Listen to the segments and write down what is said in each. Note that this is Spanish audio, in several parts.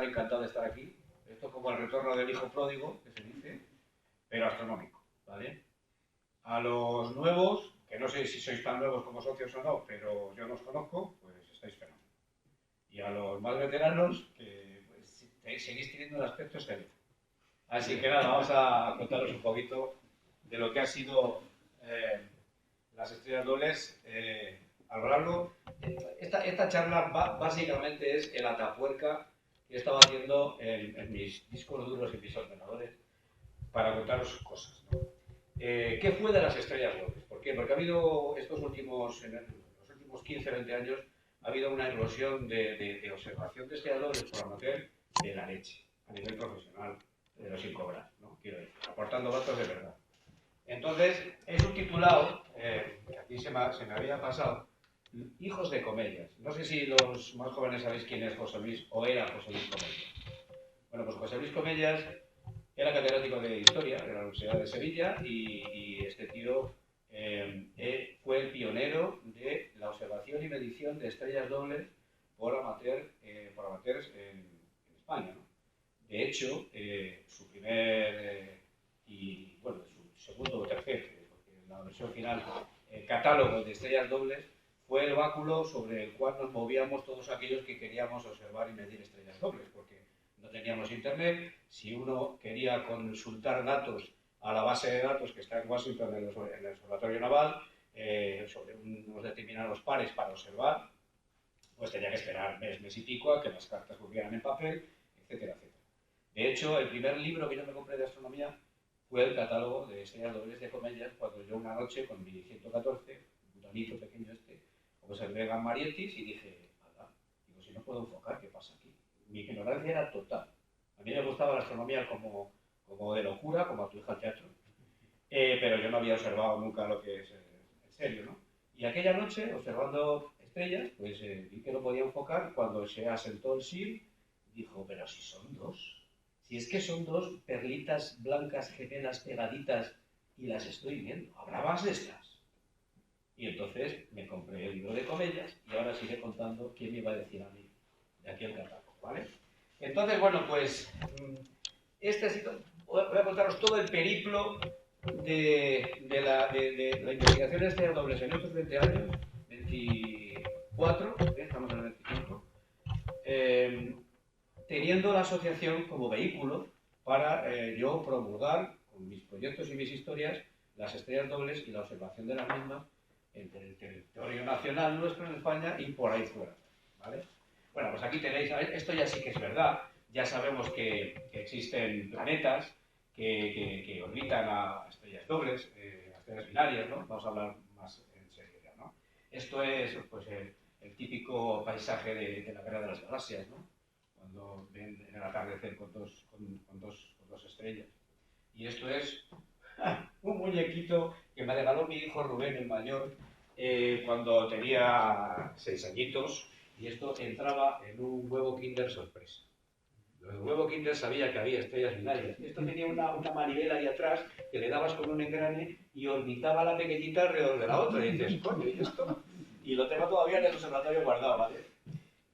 estar encantado de estar aquí. Esto es como el retorno del hijo pródigo, que se dice, pero astronómico, ¿vale? A los nuevos, que no sé si sois tan nuevos como socios o no, pero yo no os conozco, pues estáis fenomenal. Y a los más veteranos, que pues, seguís teniendo el aspecto excelente. Así que nada, vamos a contaros un poquito de lo que ha sido las estrellas dobles a lo largo. Esta charla básicamente es el atapuerca que he estado haciendo en mis discos duros y mis ordenadores para contaros cosas, ¿no? ¿Qué fue de las estrellas dobles? ¿Por qué? Porque ha habido en los últimos 15, 20 años, ha habido una erosión de observación de estrellas dobles por amateur de la leche, a nivel profesional, pero sin cobrar, ¿no? Quiero decir, aportando datos de verdad. Entonces, he subtitulado, que aquí se me había pasado, Hijos de Comedias. No sé si los más jóvenes sabéis quién es José Luis, o era José Luis Comedias. Bueno, pues José Luis Comedias era catedrático de Historia de la Universidad de Sevilla y este tío fue el pionero de la observación y medición de estrellas dobles por amateurs en España, ¿no? De hecho, su primer y bueno, su segundo o tercer, porque en la versión final, catálogo de estrellas dobles fue el báculo sobre el cual nos movíamos todos aquellos que queríamos observar y medir estrellas dobles, porque no teníamos internet. Si uno quería consultar datos a la base de datos que está en Washington en el Observatorio Naval sobre unos determinados pares para observar, pues tenía que esperar mes y pico a que las cartas volvieran en papel, etcétera, etcétera. De hecho, el primer libro que yo me compré de astronomía fue el catálogo de estrellas dobles de Comedias, cuando yo una noche con mi 114, un butanito pequeño observé Gamma Marietis y dije, digo, si no puedo enfocar, ¿qué pasa aquí? Mi ignorancia era total. A mí me gustaba la astronomía como de locura, como a tu hija al teatro, pero yo no había observado nunca lo que es en serio, ¿no? Y aquella noche, observando estrellas, pues vi que no podía enfocar. Cuando se asentó el SIR, dijo, pero si son dos. Si es que son dos perlitas blancas gemelas pegaditas y las estoy viendo. ¿Habrá más de estas? Y entonces me compré el libro de Comedias y ahora sigue contando quién me iba a decir a mí de aquí al catálogo, ¿vale? Entonces, bueno, pues voy a contaros todo el periplo de la investigación de estrellas dobles en estos 20 años, 24, estamos en el 25, teniendo la asociación como vehículo para yo promulgar con mis proyectos y mis historias las estrellas dobles y la observación de las mismas entre el territorio nacional nuestro en España y por ahí fuera, ¿vale? Bueno, pues aquí tenéis, esto ya sí que es verdad, ya sabemos que existen planetas que orbitan a estrellas dobles, a estrellas binarias, ¿no? Vamos a hablar más en serio ya, ¿no? Esto es pues, el típico paisaje de la Guerra de las Galaxias, ¿no? Cuando ven en el atardecer con dos estrellas. Y esto es un muñequito que me regaló mi hijo Rubén, el mayor, cuando tenía 6 añitos, y esto entraba en un huevo Kinder sorpresa. El huevo Kinder sabía que había estrellas binarias. Esto tenía una manivela ahí atrás que le dabas con un engrane y orbitaba la pequeñita alrededor de la otra. Y dices, coño, ¿y esto? Y lo tengo todavía en el observatorio guardado, ¿vale?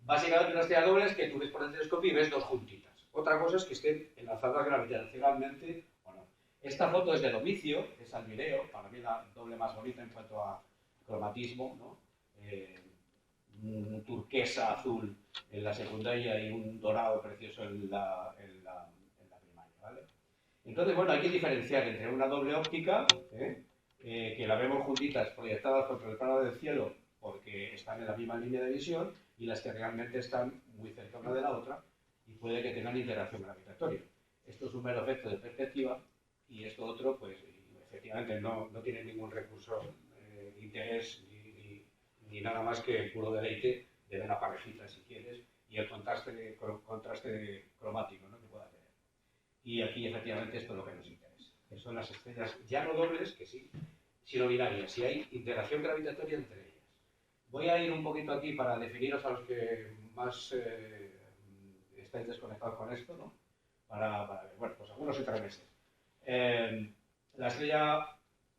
Básicamente una estrella doble es que tú ves por el telescopio y ves dos juntitas. Otra cosa es que estén enlazadas gravitacionalmente o no. Esta foto es de Domicio, es Almireo, para mí la doble más bonita en cuanto a cromatismo, ¿no? Un turquesa azul en la secundaria y un dorado precioso en la primaria, ¿vale? Entonces, bueno, hay que diferenciar entre una doble óptica, que la vemos juntitas proyectadas contra el plano del cielo porque están en la misma línea de visión, y las que realmente están muy cerca una de la otra y puede que tengan interacción gravitatoria. Esto es un mero efecto de perspectiva y esto otro, pues efectivamente no tiene ningún recurso de interés ni nada más que el puro deleite de ver la parejita, si quieres, y el contraste cromático, ¿no?, que pueda tener. Y aquí efectivamente esto es lo que nos interesa, que son las estrellas ya no dobles, que sí, sino binarias, si hay interacción gravitatoria entre ellas. Voy a ir un poquito aquí para definiros a los que más estáis desconectados con esto, ¿no? Bueno, pues algunos entremeses.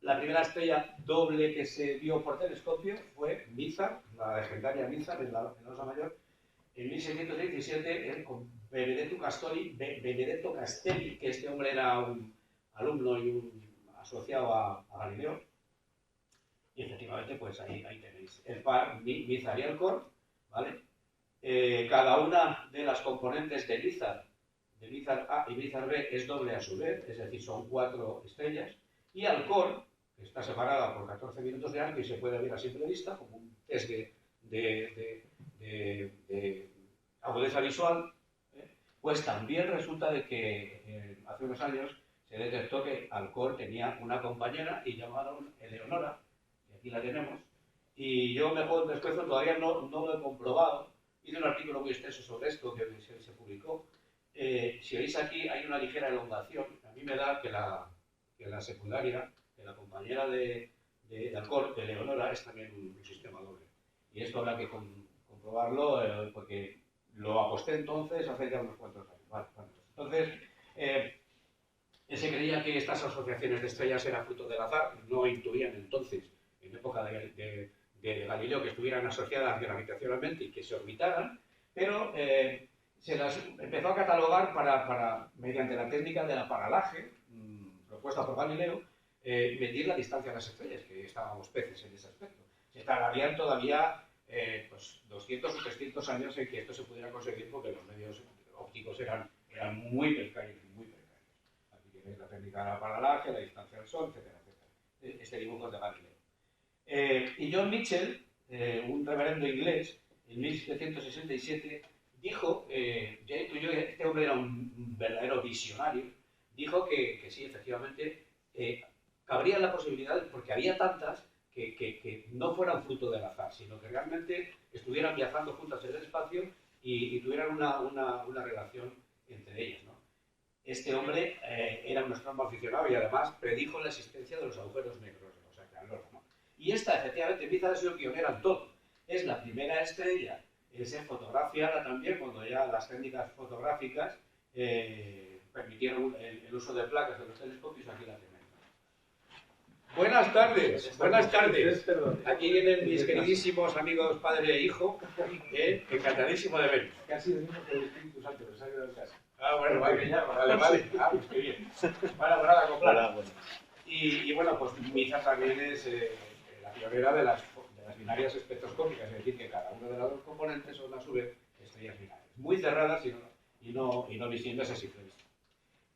La primera estrella doble que se vio por telescopio fue Mizar, la legendaria Mizar en la Osa Mayor, en 1617 con Benedetto Castelli, que este hombre era un alumno y un asociado a Galileo. Y efectivamente, pues ahí tenéis el par Mizar y Alcor, ¿vale? Cada una de las componentes de Mizar A y Mizar B es doble a su vez, es decir, son 4 estrellas. Y Alcor, que está separada por 14 minutos de arco y se puede ver a simple vista, como un test de agudeza visual, pues también resulta de que hace unos años se detectó que Alcor tenía una compañera y llamaron Eleonora, y aquí la tenemos, y yo mejor después todavía no lo he comprobado. Hice un artículo muy extenso sobre esto que se publicó. Si veis aquí hay una ligera elongación. A mí me da que la secundaria, que la compañera de Alcor, de Eleonora, es también un sistema doble. Y esto habrá que comprobarlo porque lo aposté entonces hace ya unos cuantos años. Vale, entonces, se creía que estas asociaciones de estrellas eran fruto del azar. No intuían entonces, en época de Galileo, que estuvieran asociadas gravitacionalmente y que se orbitaran, pero se las empezó a catalogar mediante la técnica de la paralaje, propuesta por Galileo, medir la distancia a las estrellas, que estábamos peces en ese aspecto. Se tardarían todavía pues 200 o 300 años en que esto se pudiera conseguir porque los medios ópticos eran muy precarios. Aquí tenéis la técnica de la paralaje, la distancia al Sol, etcétera, etcétera. Este dibujo de Galileo. Y John Michell, un reverendo inglés, en 1767, dijo, este hombre era un verdadero visionario, dijo que sí, efectivamente, cabría la posibilidad, porque había tantas, que no fueran fruto del azar, sino que realmente estuvieran viajando juntas en el espacio y tuvieran una relación entre ellas, ¿no? Este hombre era un astrónomo aficionado y además predijo la existencia de los agujeros negros, o sea, ¿no? Y esta, efectivamente, empieza a ser pionera en todo. Es la primera estrella en ser fotografiada también, cuando ya las técnicas fotográficas permitieron el uso de placas de los telescopios. Aquí la tenemos. Buenas tardes, buenas tardes. Aquí vienen mis queridísimos amigos padre e hijo, encantadísimo de veros. Casi venimos por el Espíritu Santo, pero se ha quedado en casa. Ah, bueno, vale, ya, vale. Ah, pues qué bien. Para acoplar. Y bueno, pues Mizar también es la pionera de las binarias espectroscópicas, es decir, que cada una de las dos componentes son a su vez estrellas binarias, muy cerradas y no visibles a simple vista.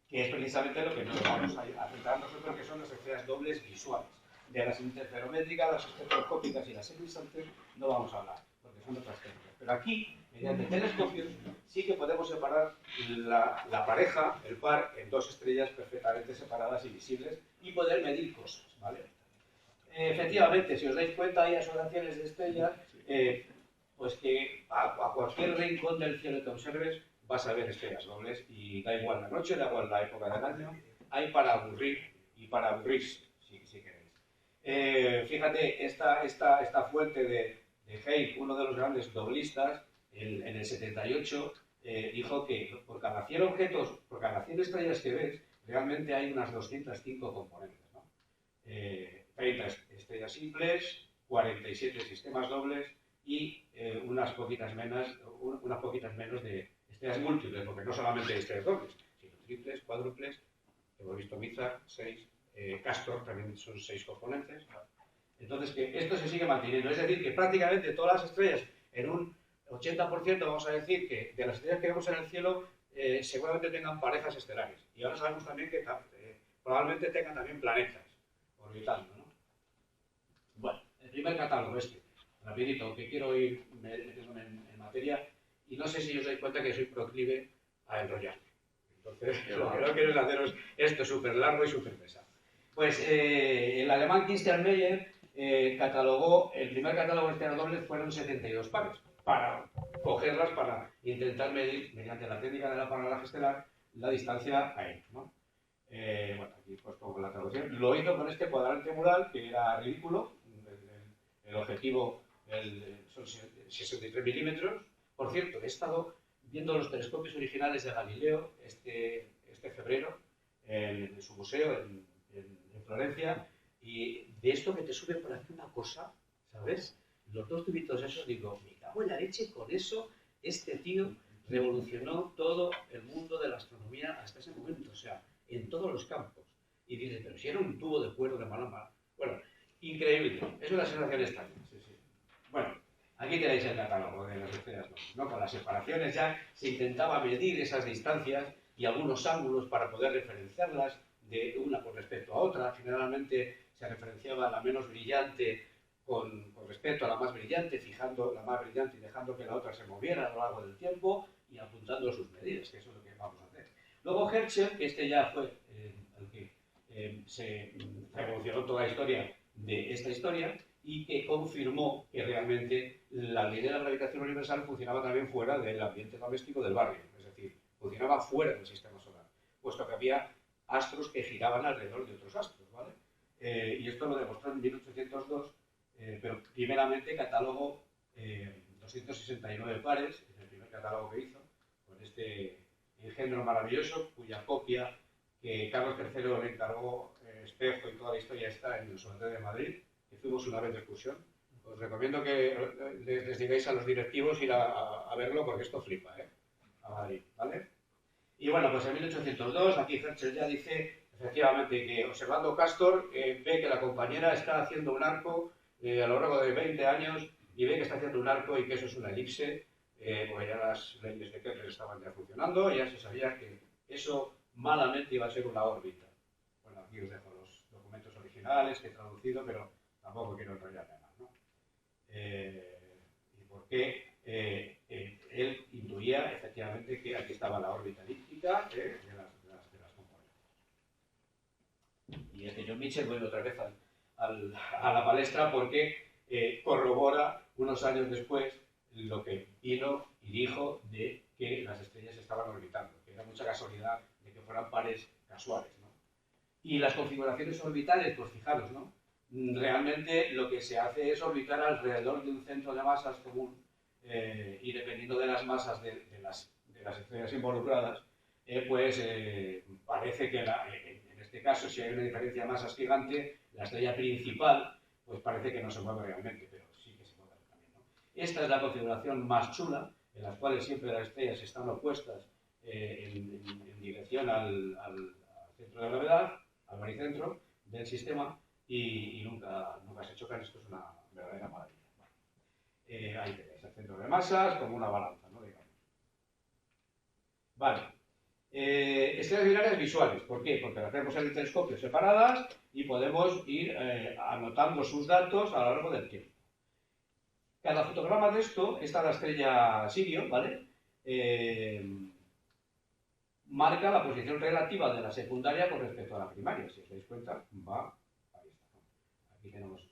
Que es precisamente lo que nos vamos a centrar nosotros, que son las estrellas dobles visuales. De las interferométricas, las espectroscópicas y las equidistantes no vamos a hablar, porque son otras técnicas. Pero aquí, mediante telescopios, sí que podemos separar la pareja, el par, en dos estrellas perfectamente separadas y visibles y poder medir cosas, ¿vale? Efectivamente, si os dais cuenta, hay asociaciones de estrellas, pues que a cualquier rincón del cielo que observes vas a ver estrellas dobles y da igual la noche, da igual la época del año, hay para aburrir y para aburrirse, si queréis. Fíjate, esta fuente de Hale, uno de los grandes doblistas, en el 78, dijo que por cada 100 objetos, por cada 100 estrellas que ves, realmente hay unas 205 componentes, ¿no? 30 estrellas simples, 47 sistemas dobles y unas poquitas menos de estrellas múltiples, porque no solamente hay estrellas dobles, sino triples, cuádruples. Hemos visto Mizar, 6, Castor también son 6 componentes. Entonces, que esto se sigue manteniendo, es decir, que prácticamente todas las estrellas, en un 80%, vamos a decir que de las estrellas que vemos en el cielo, seguramente tengan parejas estelares. Y ahora sabemos también que probablemente tengan también planetas orbitando, ¿no? Bueno, el primer catálogo rapidito, que quiero ir metiéndome en materia, y no sé si os dais cuenta que soy proclive a enrollarme. Entonces, lo que no quiero es haceros esto súper largo y súper pesado. Pues el alemán Christian Meyer catalogó, el primer catálogo de estrellas dobles fueron 72 pares, para cogerlas, para intentar medir, mediante la técnica de la paralaje estelar, la distancia a ellos, ¿no? Bueno, aquí pues pongo la traducción. Lo hizo con este cuadrante mural, que era ridículo. El objetivo son 63 milímetros. Por cierto, he estado viendo los telescopios originales de Galileo este febrero en su museo en Florencia, y de esto que te sube por aquí una cosa, ¿sabes? Los dos tubitos esos, digo, me cago en la leche con eso, Este tío revolucionó todo el mundo de la astronomía hasta ese momento, o sea, en todos los campos. Y dice, pero si era un tubo de cuero de Malama. Bueno, increíble, es una sensación extraña. Sí, sí. Bueno, aquí tenéis el catálogo de las estrellas dobles, ¿no? Con las separaciones ya se intentaba medir esas distancias y algunos ángulos para poder referenciarlas de una con respecto a otra. Generalmente se referenciaba la menos brillante con respecto a la más brillante, fijando la más brillante y dejando que la otra se moviera a lo largo del tiempo y apuntando sus medidas, que eso es lo que vamos a hacer. Luego Herschel, que este ya fue el que se revolucionó toda la historia de esta historia y que confirmó que realmente la ley de la gravitación universal funcionaba también fuera del ambiente doméstico del barrio, es decir, funcionaba fuera del sistema solar, puesto que había astros que giraban alrededor de otros astros, ¿vale? Y esto lo demostró en 1802, pero primeramente catalogó 269 pares, en el primer catálogo que hizo, con este engendro maravilloso, cuya copia que Carlos III le encargó, espejo y toda la historia está en el Observatorio de Madrid, que fuimos una vez de excursión. Os recomiendo que les digáis a los directivos ir a verlo porque esto flipa, a Madrid, ¿vale? Y bueno, pues en 1802, aquí Herschel ya dice, efectivamente, que observando Castor, ve que la compañera está haciendo un arco a lo largo de 20 años y ve que está haciendo un arco y que eso es una elipse, porque ya las leyes de Kepler estaban ya funcionando, y ya se sabía que eso malamente iba a ser una órbita. Bueno, aquí os dejo los documentos originales que he traducido, pero tampoco quiero enrollarme más, ¿no? Y por qué él intuía efectivamente que aquí estaba la órbita elíptica de las componentes. Y John Michell vuelve otra vez a la palestra porque corrobora unos años después lo que vino y dijo de que las estrellas estaban orbitando, que era mucha casualidad de que fueran pares casuales, ¿no? Y las configuraciones orbitales, pues fijaros, ¿no? Realmente lo que se hace es orbitar alrededor de un centro de masas común, y dependiendo de las masas de las estrellas involucradas, parece que en este caso, si hay una diferencia de masas gigante, la estrella principal pues parece que no se mueve realmente, pero sí que se mueve también, ¿no? Esta es la configuración más chula, en las cuales siempre las estrellas están opuestas en dirección al centro de gravedad, al baricentro del sistema, y nunca se chocan. Esto es una verdadera maravilla. Ahí tenéis el centro de masas como una balanza, ¿no? Digamos. Vale. Estrellas binarias visuales. ¿Por qué? Porque las tenemos en el telescopio separadas y podemos ir anotando sus datos a lo largo del tiempo. Cada fotograma de esto, esta es la estrella Sirio, ¿vale? Marca la posición relativa de la secundaria con respecto a la primaria. Si os dais cuenta, va... Ahí está, ¿no? Aquí tenemos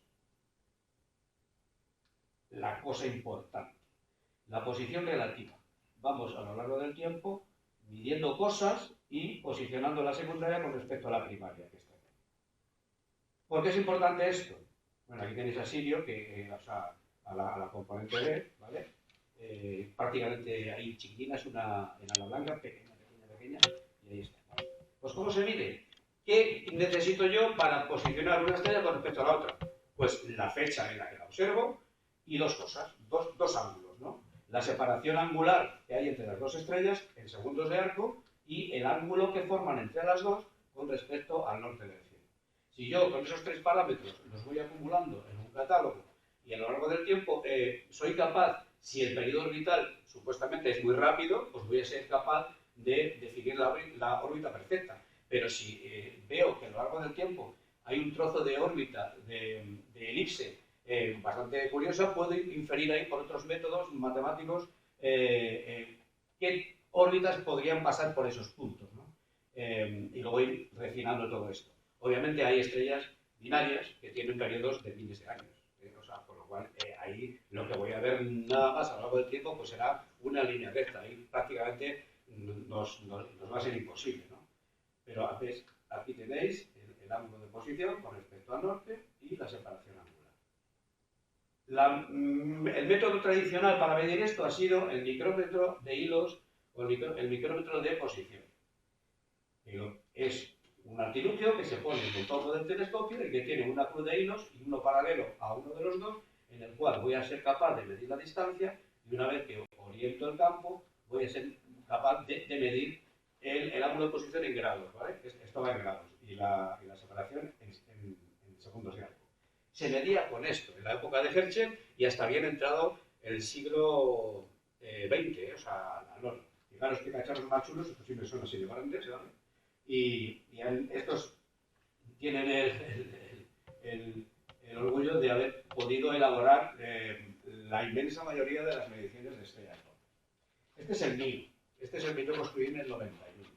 la cosa importante, la posición relativa. Vamos a lo largo del tiempo midiendo cosas y posicionando la secundaria con respecto a la primaria que está aquí. ¿Por qué es importante esto? Bueno, aquí tenéis a Sirio, o sea, a la componente B, ¿vale? Prácticamente ahí chiquitina, es una enana blanca, pequeña, y ahí está, ¿vale? Pues ¿cómo se mide? ¿Qué necesito yo para posicionar una estrella con respecto a la otra? Pues la fecha en la que la observo y dos cosas, dos ángulos, ¿no? La separación angular que hay entre las dos estrellas en segundos de arco y el ángulo que forman entre las dos con respecto al norte del cielo. Si yo con esos tres parámetros los voy acumulando en un catálogo y a lo largo del tiempo soy capaz, si el periodo orbital supuestamente es muy rápido, pues voy a ser capaz de definir la órbita perfecta. Pero si veo que a lo largo del tiempo hay un trozo de órbita, de elipse, bastante curiosa, puedo inferir ahí por otros métodos matemáticos qué órbitas podrían pasar por esos puntos, ¿no? Y luego ir refinando todo esto. Obviamente hay estrellas binarias que tienen periodos de miles de años, o sea, por lo cual ahí lo que voy a ver nada más a lo largo del tiempo pues será una línea recta. Ahí prácticamente nos va a ser imposible, ¿no? Pero aquí tenéis el ángulo de posición con respecto al norte y la separación angular. El método tradicional para medir esto ha sido el micrómetro de hilos o el micrómetro de posición. Es un artilugio que se pone en el torno del telescopio y que tiene una cruz de hilos y uno paralelo a uno de los dos, en el cual voy a ser capaz de medir la distancia Y una vez que oriento el campo, voy a ser capaz de medir el ángulo de posición en grados, ¿vale? Esto va en grados y la separación en segundos de arco. Se medía con esto en la época de Herschel y hasta bien entrado el siglo XX, o sea, no. Fijaros qué cacharros más chulos, estos siempre son así de grandes, ¿vale? Y estos tienen el orgullo de haber podido elaborar la inmensa mayoría de las mediciones de estrellas. Este es el mío. Este es el que yo construí en el 91,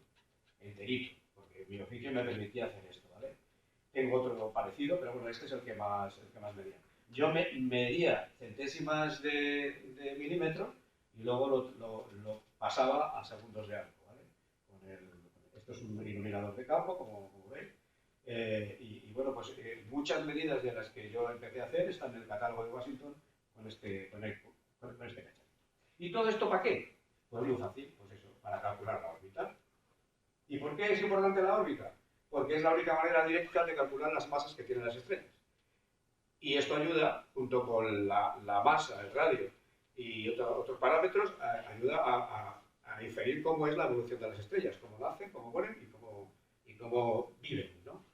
enterito, porque mi oficio me permitía hacer esto, ¿vale? Tengo otro parecido, pero bueno, este es el que más medía. Yo medía centésimas de milímetro y luego lo pasaba a segundos de arco, ¿vale? Esto es un iluminador de campo, como veis. Y bueno, pues muchas medidas de las que yo empecé a hacer están en el catálogo de Washington con este cacharro. ¿Y todo esto para qué? Pues muy fácil, pues eso, para calcular la órbita. ¿Y por qué es importante la órbita? Porque es la única manera directa de calcular las masas que tienen las estrellas. Y esto ayuda, junto con la masa, el radio y otros parámetros, ayuda a inferir cómo es la evolución de las estrellas, cómo nacen, cómo mueren y cómo viven, ¿no?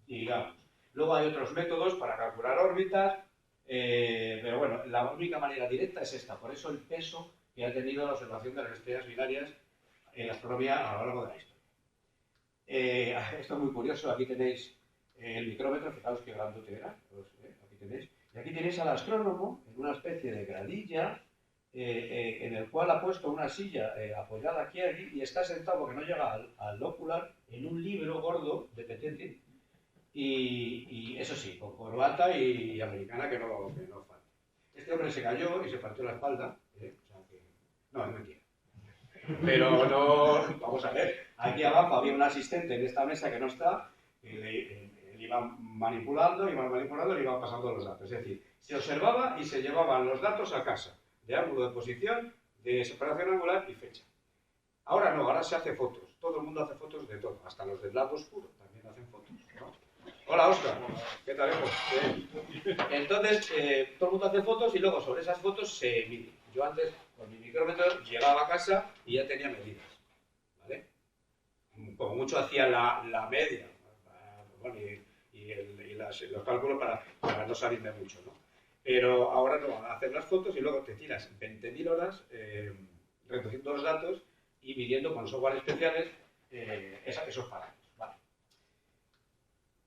Y digamos. Luego hay otros métodos para calcular órbitas, pero bueno, la única manera directa es esta. Por eso el peso que ha tenido la observación de las estrellas binarias en la astronomía a lo largo de la historia. Esto es muy curioso, aquí tenéis el micrómetro, fijaos qué grandote era, pues, aquí tenéis. Y aquí tenéis al astrónomo en una especie de gradilla en el cual ha puesto una silla apoyada aquí y está sentado, porque no llega al ocular, en un libro gordo de petete. Y eso sí, con corbata y americana que no falta. Este hombre se cayó y se partió la espalda. O sea que... No, es mentira. Pero no... Vamos a ver. Aquí abajo había un asistente en esta mesa que no está. Él iba manipulando, le iba pasando los datos. Es decir, se observaba y se llevaban los datos a casa. De ángulo de posición, de separación angular y fecha. Ahora no, ahora se hace fotos. Todo el mundo hace fotos de todo. Hasta los del lado oscuro también hacen fotos, ¿no? Hola, Óscar. ¿Qué tal, hijo? Entonces, todo el mundo hace fotos y luego sobre esas fotos se mide. Yo antes, con mi micrómetro, llegaba a casa y ya tenía medidas, ¿vale? Como mucho hacía la media, bueno, y los cálculos para no salirme mucho, ¿no? Pero ahora no, hacer las fotos y luego te tiras 20.000 horas reduciendo los datos y midiendo con software especiales esos parámetros. Vale.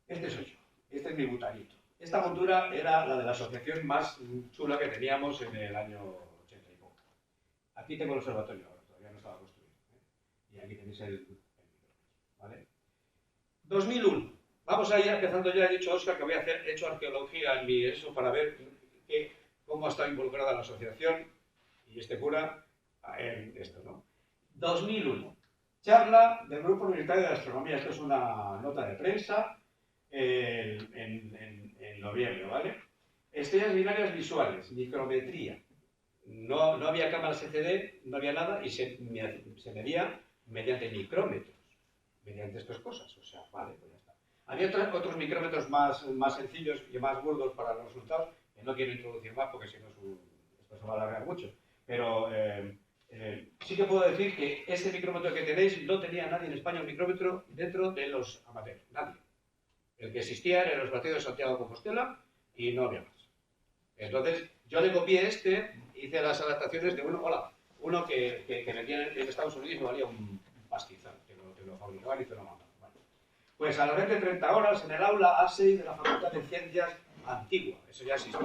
Este soy yo, este es mi butanito. Esta montura era la de la asociación más chula que teníamos en el año 80 y poco. Aquí tengo el observatorio ahora, todavía no estaba construido, ¿eh? Y aquí tenéis el micrómetro, ¿vale? 2001. Vamos a ir empezando ya. He dicho a Óscar que había hecho arqueología en mi eso para ver cómo ha estado involucrada la asociación y este cura en esto, ¿no? 2001. Charla del Grupo Universitario de Astronomía. Esto es una nota de prensa en noviembre, ¿vale? Estrellas binarias visuales, micrometría. No había cámaras CCD, no había nada y se medía mediante micrómetros, mediante estas cosas. O sea, vale, pues ya está. Había otros micrómetros más sencillos y más burdos para los resultados, que no quiero introducir más porque si no esto se va a alargar mucho. Pero sí que puedo decir que este micrómetro que tenéis no tenía nadie en España un micrómetro dentro de los amateurs, nadie. El que existía era en los partidos de Santiago de Compostela y no había más. Entonces, yo le copié hice las adaptaciones de uno que vendía en Estados Unidos y me valía un pastizal, que lo fabricaban y te lo mandaban. Vale. Pues a las 20-30 horas en el aula A6 de la Facultad de Ciencias Antigua, eso ya existe.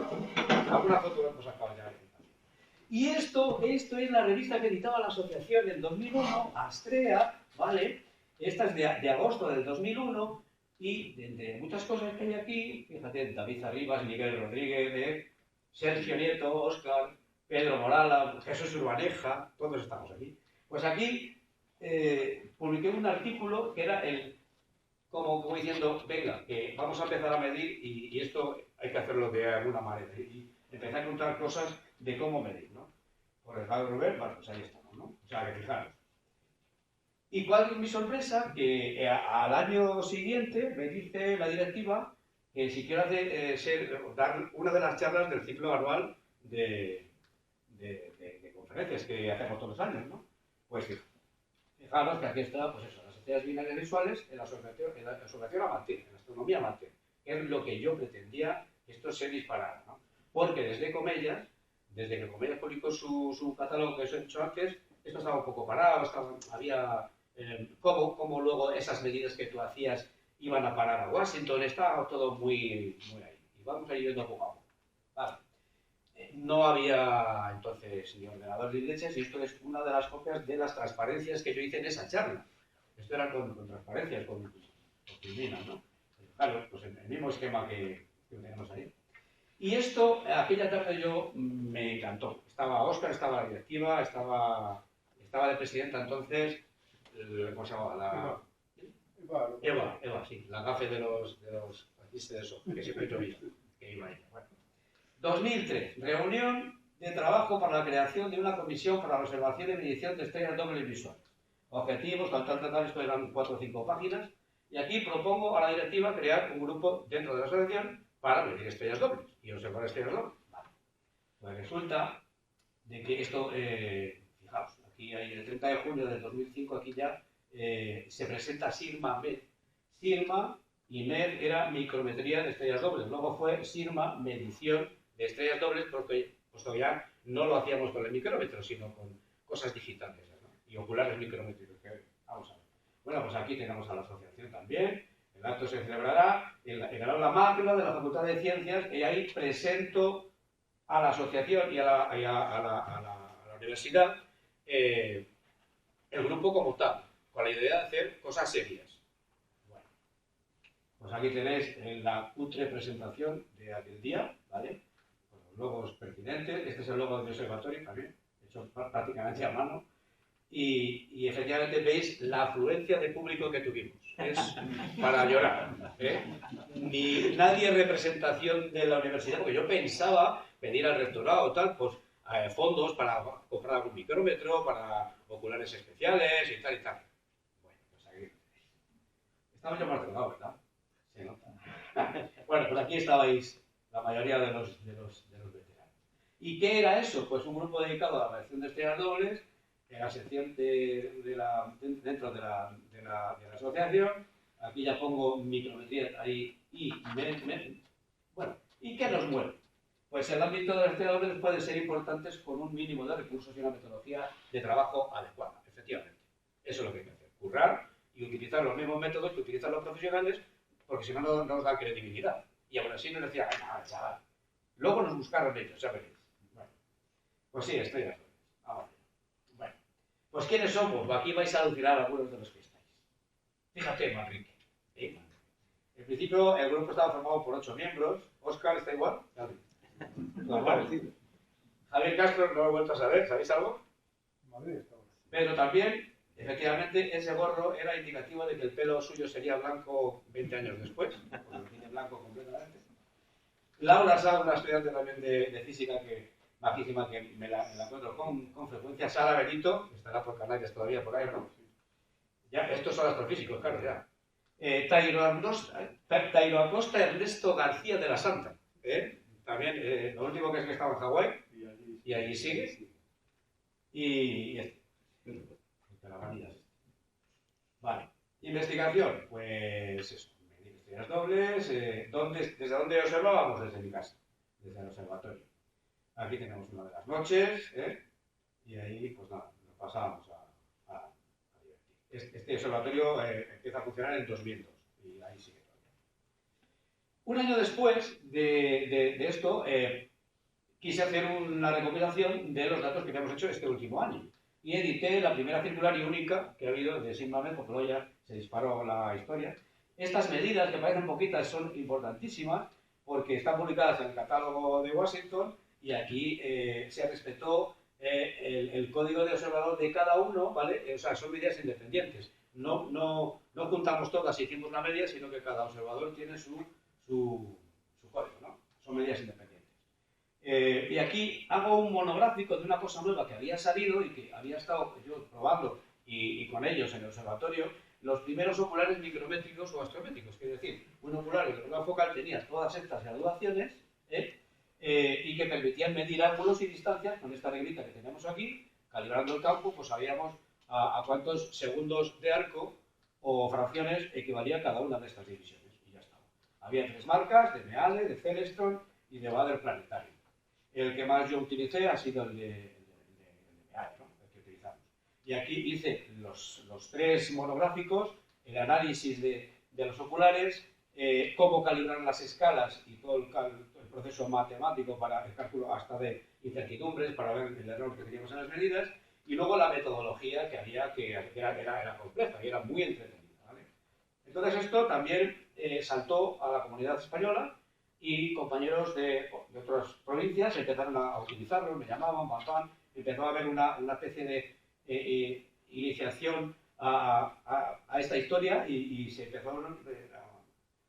Alguna foto hemos sacado ya. Y esto es la revista que editaba la asociación en 2001, Astrea, ¿vale? Esta es de agosto del 2001. Y entre muchas cosas que hay aquí, fíjate, David Arribas, Miguel Rodríguez, Sergio Nieto, Óscar, Pedro Morala, Jesús Urbaneja, todos estamos aquí. Pues aquí publiqué un artículo que era como diciendo, venga, que vamos a empezar a medir y esto hay que hacerlo de alguna manera. Y empecé a contar cosas de cómo medir, ¿no? Por el lado de Rubén, bueno, pues ahí estamos, ¿no? O sea, que fijaros. ¿Y cuál es mi sorpresa? Que al año siguiente me dice la directiva que si quiero dar una de las charlas del ciclo anual de conferencias que hacemos todos los años, ¿no? Pues sí. Fijaros que aquí está, pues eso, las estrellas binarias visuales en la observación amateur, en la astronomía amateur, que es lo que yo pretendía que esto se disparara, ¿no? Porque desde que Comellas publicó su catálogo que os he dicho antes, esto estaba un poco parado, había cómo luego esas medidas que tú hacías iban a parar a Washington, estaba todo muy ahí. Y vamos a ir viendo poco a poco. Vale. No había entonces ni ordenador ni leches, y esto es una de las copias de las transparencias que yo hice en esa charla. Esto era con transparencias, con filminas, ¿no? Claro, pues el mismo esquema que tenemos ahí. Y esto, aquella tarde yo me encantó. Estaba Óscar, estaba la directiva, estaba de presidenta entonces, ¿cómo se llama? Eva, sí, la gafe de los artistas de eso, que siempre llovía, que iba ella. Bueno. 2003, reunión de trabajo para la creación de una comisión para la observación y medición de estrellas dobles visuales. Objetivos, tal, esto eran 4 o 5 páginas, y aquí propongo a la directiva crear un grupo dentro de la asociación para medir estrellas dobles y observar estrellas dobles. Vale. Pues resulta de que esto, fijaos, aquí hay el 30 de junio del 2005, aquí ya se presenta SIRMA-MED. SIRMA y MED era micrometría de estrellas dobles, luego fue SIRMA, medición de estrellas dobles, porque pues todavía no lo hacíamos con el micrómetro, sino con cosas digitales, ¿no? Y oculares micrométricos, que vamos a ver. Bueno, pues aquí tenemos a la asociación también. El acto se celebrará en el aula magna de la Facultad de Ciencias, y ahí presento a la asociación y a la universidad el grupo como tal, con la idea de hacer cosas serias. Bueno, pues aquí tenéis la cutre presentación de aquel día, ¿vale? Con los logos pertinentes. Este es el logo del observatorio también, hecho prácticamente a mano. Y efectivamente veis la afluencia de público que tuvimos. Es para llorar, ¿eh? Ni nadie representación de la universidad, porque yo pensaba pedir al rectorado tal, pues fondos para comprar algún micrómetro, para oculares especiales y tal y tal. Bueno, pues aquí estamos ya más drogados, ¿verdad? Se nota. Bueno, pues aquí estabais la mayoría de los veteranos. ¿Y qué era eso? Pues un grupo dedicado a la medición de estrellas dobles, en la sección dentro de la asociación. Aquí ya pongo micrometría ahí y bueno, ¿y qué nos mueve? Pues el ámbito de las estrellas dobles puede ser importantes con un mínimo de recursos y una metodología de trabajo adecuada, efectivamente. Eso es lo que hay que hacer, currar y utilizar los mismos métodos que utilizan los profesionales, porque si no, no nos dan credibilidad. Y aún así nos decía, ay, chaval. Luego nos buscaron ellos, ya veréis. Bueno, pues sí, estrellas dobles. Ahora. Bueno, pues ¿quiénes somos? Aquí vais a alucinar a algunos de los que estáis. Fíjate, Manrique. En principio, el grupo estaba formado por 8 miembros. Óscar está igual. Javier Castro no lo he vuelto a saber, ¿sabéis algo? Pero también, efectivamente, ese gorro era indicativo de que el pelo suyo sería blanco 20 años después, porque lo tiene blanco completamente. Laura Sá, una estudiante también de física que majísima, que me la encuentro con frecuencia. Sara Benito, que estará por Canarias todavía por ahí, ¿no? Ya, estos son astrofísicos, claro, ya. Tairo Acosta Ernesto García de la Santa. También, lo último que es que estaba en Hawái, y allí sigue. Y la vanidad. Vale. Investigación, pues eso, medir estrellas dobles. ¿Desde dónde observábamos? Desde mi casa, desde el observatorio. Aquí tenemos una de las noches, y ahí, pues nada, nos pasábamos a divertir. Este observatorio empieza a funcionar en 2002, y ahí sigue todavía. Un año después de esto, quise hacer una recopilación de los datos que habíamos hecho este último año. Y edité la primera circular y única que ha habido de SIRMA-MED, porque luego ya se disparó la historia. Estas medidas, que parecen poquitas, son importantísimas, porque están publicadas en el catálogo de Washington, y aquí se respetó el código de observador de cada uno, ¿vale? O sea, son medidas independientes. No juntamos todas y hicimos una media, sino que cada observador tiene su código, ¿no? Son medidas independientes. Y aquí hago un monográfico de una cosa nueva que había salido y que había estado yo probando y con ellos en el observatorio, los primeros oculares micrométricos o astrométricos. Es decir, un ocular y una focal tenía todas estas graduaciones, y que permitían medir ángulos y distancias con esta negrita que tenemos aquí, calibrando el campo, pues sabíamos a cuántos segundos de arco o fracciones equivalía cada una de estas divisiones. Y ya estaba. Había 3 marcas, de Meade, de Celestron y de Bader Planetarium. El que más yo utilicé ha sido el de Meade, ¿no? El que utilizamos. Y aquí hice los 3 monográficos, el análisis de los oculares, cómo calibrar las escalas y todo el proceso matemático para el cálculo hasta de incertidumbres, para ver el error que teníamos en las medidas, y luego la metodología que había, que era compleja y era muy entretenida, ¿vale? Entonces esto también saltó a la comunidad española y compañeros de otras provincias empezaron a utilizarlo, me llamaban, empezó a haber una especie de iniciación a esta historia y se empezó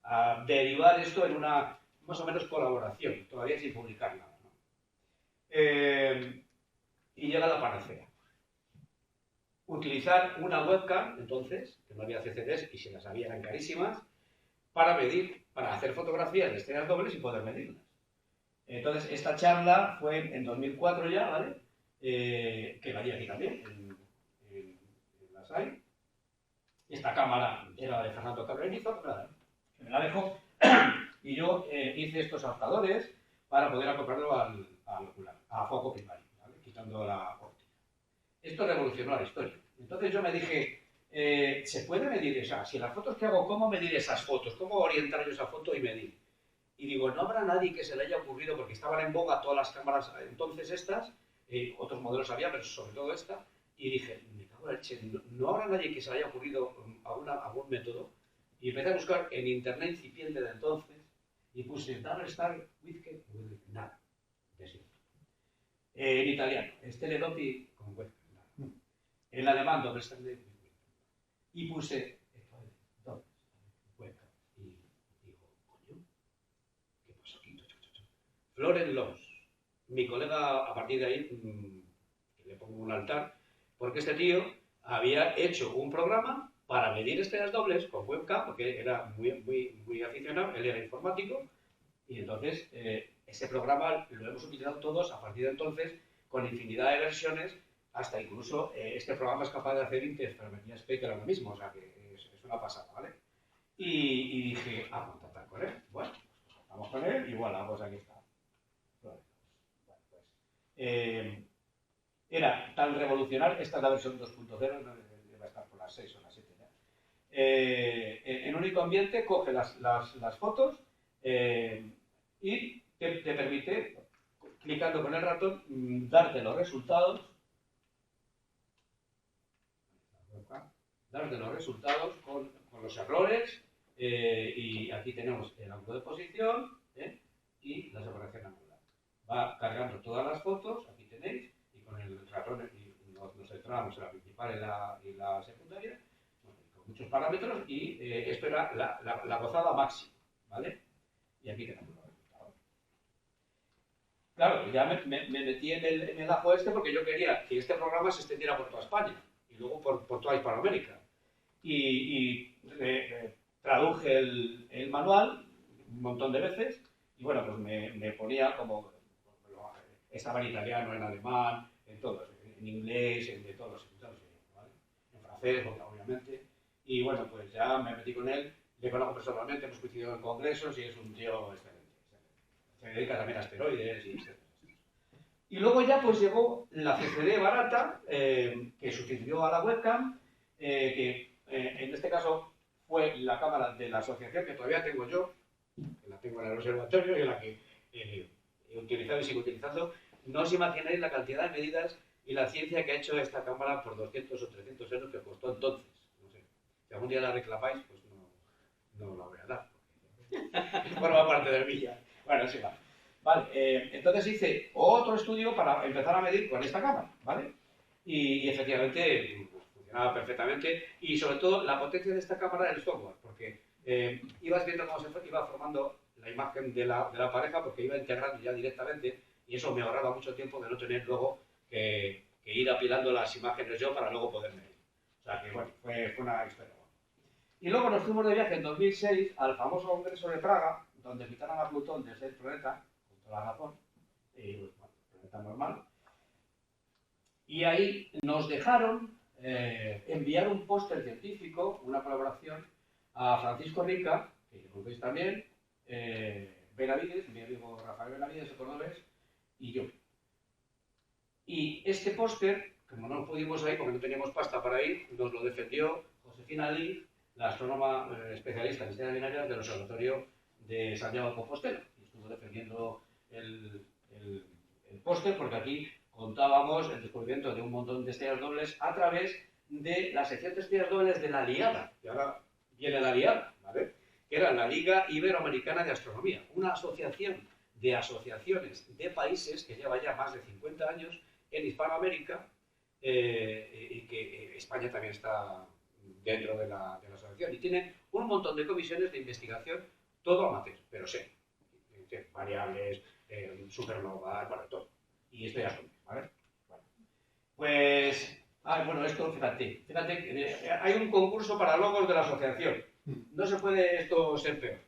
a derivar esto en una más o menos colaboración, todavía sin publicar nada, ¿no? Y llega la panacea. Utilizar una webcam, entonces, que no había CCDs y si las había eran carísimas, para medir, para hacer fotografías de estrellas dobles y poder medirlas. Entonces, esta charla fue en 2004 ya, ¿vale? Que la di aquí también, en la SAI. Esta cámara era de Fernando Cabrerizo, me la dejó, y yo hice estos adaptadores para poder acoplarlo al ocular, a foco primario, ¿vale? Quitando la óptica. Esto revolucionó la historia. Entonces yo me dije, ¿se puede medir esa? Si las fotos que hago, ¿cómo medir esas fotos? ¿Cómo orientar yo esa foto y medir? Y digo, no habrá nadie que se le haya ocurrido, porque estaban en boga todas las cámaras entonces estas, otros modelos había, pero sobre todo esta, y dije, me cago en la leche, no habrá nadie que se le haya ocurrido algún método. Y empecé a buscar en internet incipiente de entonces y puse Double Star Webcam with nada. En italiano, Stelle Doppie con webcam, nada. En alemán, Double Star with webcam. Y puse Double webcam. Y digo, coño, ¿qué pasa aquí? Florent Loos, mi colega, a partir de ahí, que le pongo un altar, porque este tío había hecho un programa para medir estrellas dobles con webcam, porque era muy aficionado, él era informático, y entonces ese programa lo hemos utilizado todos a partir de entonces con infinidad de versiones, hasta incluso este programa es capaz de hacer interferometría espectral ahora mismo, o sea que es una pasada, ¿vale? Y dije, contactar con él. Bueno, pues contactamos con él y voilà, pues aquí está. Bueno, pues, era tan revolucionario, esta es la versión 2.0, va a estar por las 6 o las 7 ya. En único ambiente coge las fotos y te permite, clicando con el ratón, darte los resultados. Darte los resultados con los errores y aquí tenemos el ángulo de posición y la separación angular. Va cargando todas las fotos, aquí tenéis, y con el ratón nos centramos en la principal y la secundaria, con muchos parámetros, y esto era la gozada máxima, ¿vale? Y aquí tenemos los resultados. Claro, ya me metí en el ajo este porque yo quería que este programa se extendiera por toda España y luego por toda Hispanoamérica. Y traduje el manual un montón de veces y bueno, pues me ponía como estaba en italiano, en alemán, en todos, en inglés, de todos los idiomas, ¿vale? En francés, obviamente. Y bueno, pues ya me metí con él, le conozco personalmente, hemos coincidido en congresos y es un tío excelente. Se dedica también a asteroides y etcétera. Y luego ya pues llegó la CCD barata, que sustituyó a la webcam, que en este caso fue la cámara de la asociación que todavía tengo yo, que la tengo en el observatorio y en la que he utilizado y sigo utilizando. No os imagináis la cantidad de medidas y la ciencia que ha hecho esta cámara por 200 o 300 euros que costó entonces. No sé, si algún día la reclamáis, pues no la voy a dar, porque forma parte del Villa. Bueno, sí va. Vale, entonces hice otro estudio para empezar a medir con esta cámara, ¿vale? Y efectivamente pues, funcionaba perfectamente y sobre todo la potencia de esta cámara era el software, porque ibas viendo cómo se iba formando la imagen de la pareja porque iba integrando ya directamente y eso me ahorraba mucho tiempo de no tener luego que ir apilando las imágenes yo para luego poder medir. O sea que bueno, fue una historia buena. Y luego nos fuimos de viaje en 2006 al famoso Congreso de Praga, donde invitaron a Plutón desde el planeta, toda la razón, y pues, bueno, planeta normal. Y ahí nos dejaron enviar un póster científico, una colaboración, a Francisco Rica, que conocéis también, Benavides, mi amigo Rafael Benavides, de cordobés, y yo. Y este póster, como no pudimos ir porque no teníamos pasta para ir, nos lo defendió Josefina Lee, la astrónoma especialista en estrellas binarias del Observatorio de Santiago de Compostela. Y estuvo defendiendo el póster porque aquí contábamos el descubrimiento de un montón de estrellas dobles a través de la sección de estrellas dobles de la Liada, que ahora viene la Liada, ¿vale? Que era la Liga Iberoamericana de Astronomía, una asociación de asociaciones de países que lleva ya más de 50 años en Hispanoamérica, y que España también está dentro de la asociación, y tiene un montón de comisiones de investigación, todo amateur, pero sé, variables, supernovas, bueno, todo. Y esto ya son, ¿vale? Bueno, pues, bueno, esto, fíjate, hay un concurso para logos de la asociación. No se puede esto ser peor.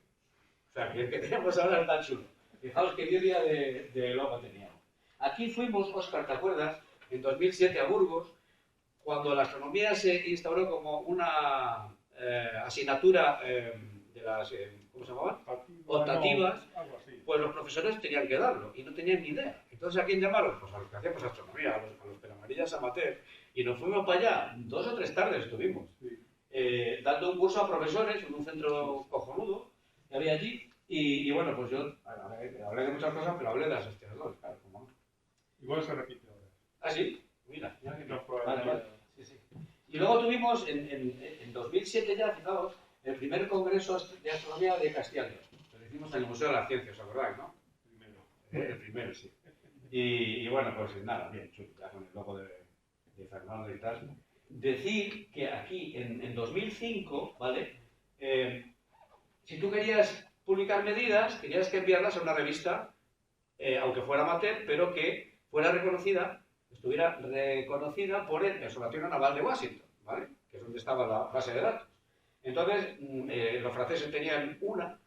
O sea, que el que teníamos ahora es tan chulo. Fijaos qué día de logo teníamos. Aquí fuimos, Óscar, ¿te acuerdas? En 2007 a Burgos, cuando la astronomía se instauró como una asignatura de las, ¿cómo se llamaban? Optativas, pues los profesores tenían que darlo y no tenían ni idea. Entonces, ¿a quién llamaron? Pues a los que hacíamos astronomía, a los pelamarillas amateur. Y nos fuimos para allá, 2 o 3 tardes estuvimos, dando un curso a profesores en un centro cojonudo que había allí. Y bueno, pues yo hablé de muchas cosas, pero hablé de las estrellas dobles, claro, ¿cómo no? Igual se repite ahora. ¿Ah, sí? Mira, mira que No, vale. Sí, sí. Y luego tuvimos en 2007 ya, fijaos, el primer congreso de astronomía de Castilla y León. Lo hicimos en el Museo de las Ciencias, ¿os acordáis, no? El primero, sí. Y bueno, pues nada, bien, ya con el logo de Fernando y tal. Decir que aquí, en 2005, ¿vale? Si tú querías publicar medidas, tenías que enviarlas a una revista, aunque fuera amateur, pero que fuera reconocida, estuviera reconocida por el Observatorio Naval de Washington, ¿vale? Que es donde estaba la base de datos. Entonces, los franceses tenían una,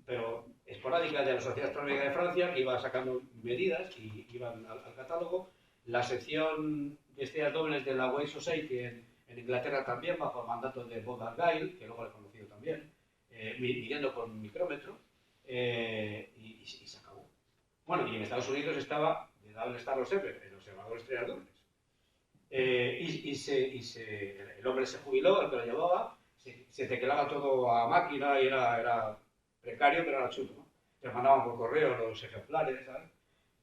pero esporádica, de la Sociedad Astronómica de Francia, que iba sacando medidas y iban al catálogo. La sección de estrellas dobles de la Way Society en Inglaterra también, bajo el mandato de Bob Argyle, que luego lo he conocido también, midiendo con micrómetro, y se acabó. Bueno, y en Estados Unidos estaba, de dónde está los EPER, el observador de estrellas dobles. El hombre se jubiló, el que lo llevaba, se tecleaba todo a máquina y era precario, pero era chulo, ¿no? Te mandaban por correo los ejemplares, ¿sabes?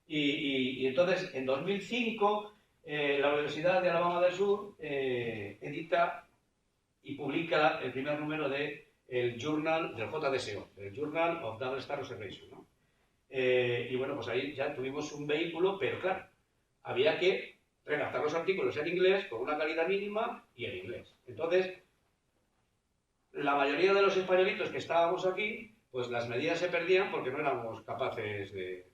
Y entonces, en 2005, la Universidad de Alabama del Sur edita y publica el primer número del Journal del JDSO, el Journal of Double Star Observation, ¿no? Y bueno, pues ahí ya tuvimos un vehículo, pero claro, había que redactar los artículos en inglés con una calidad mínima y en inglés. Entonces, la mayoría de los españolitos que estábamos aquí, pues las medidas se perdían porque no éramos capaces de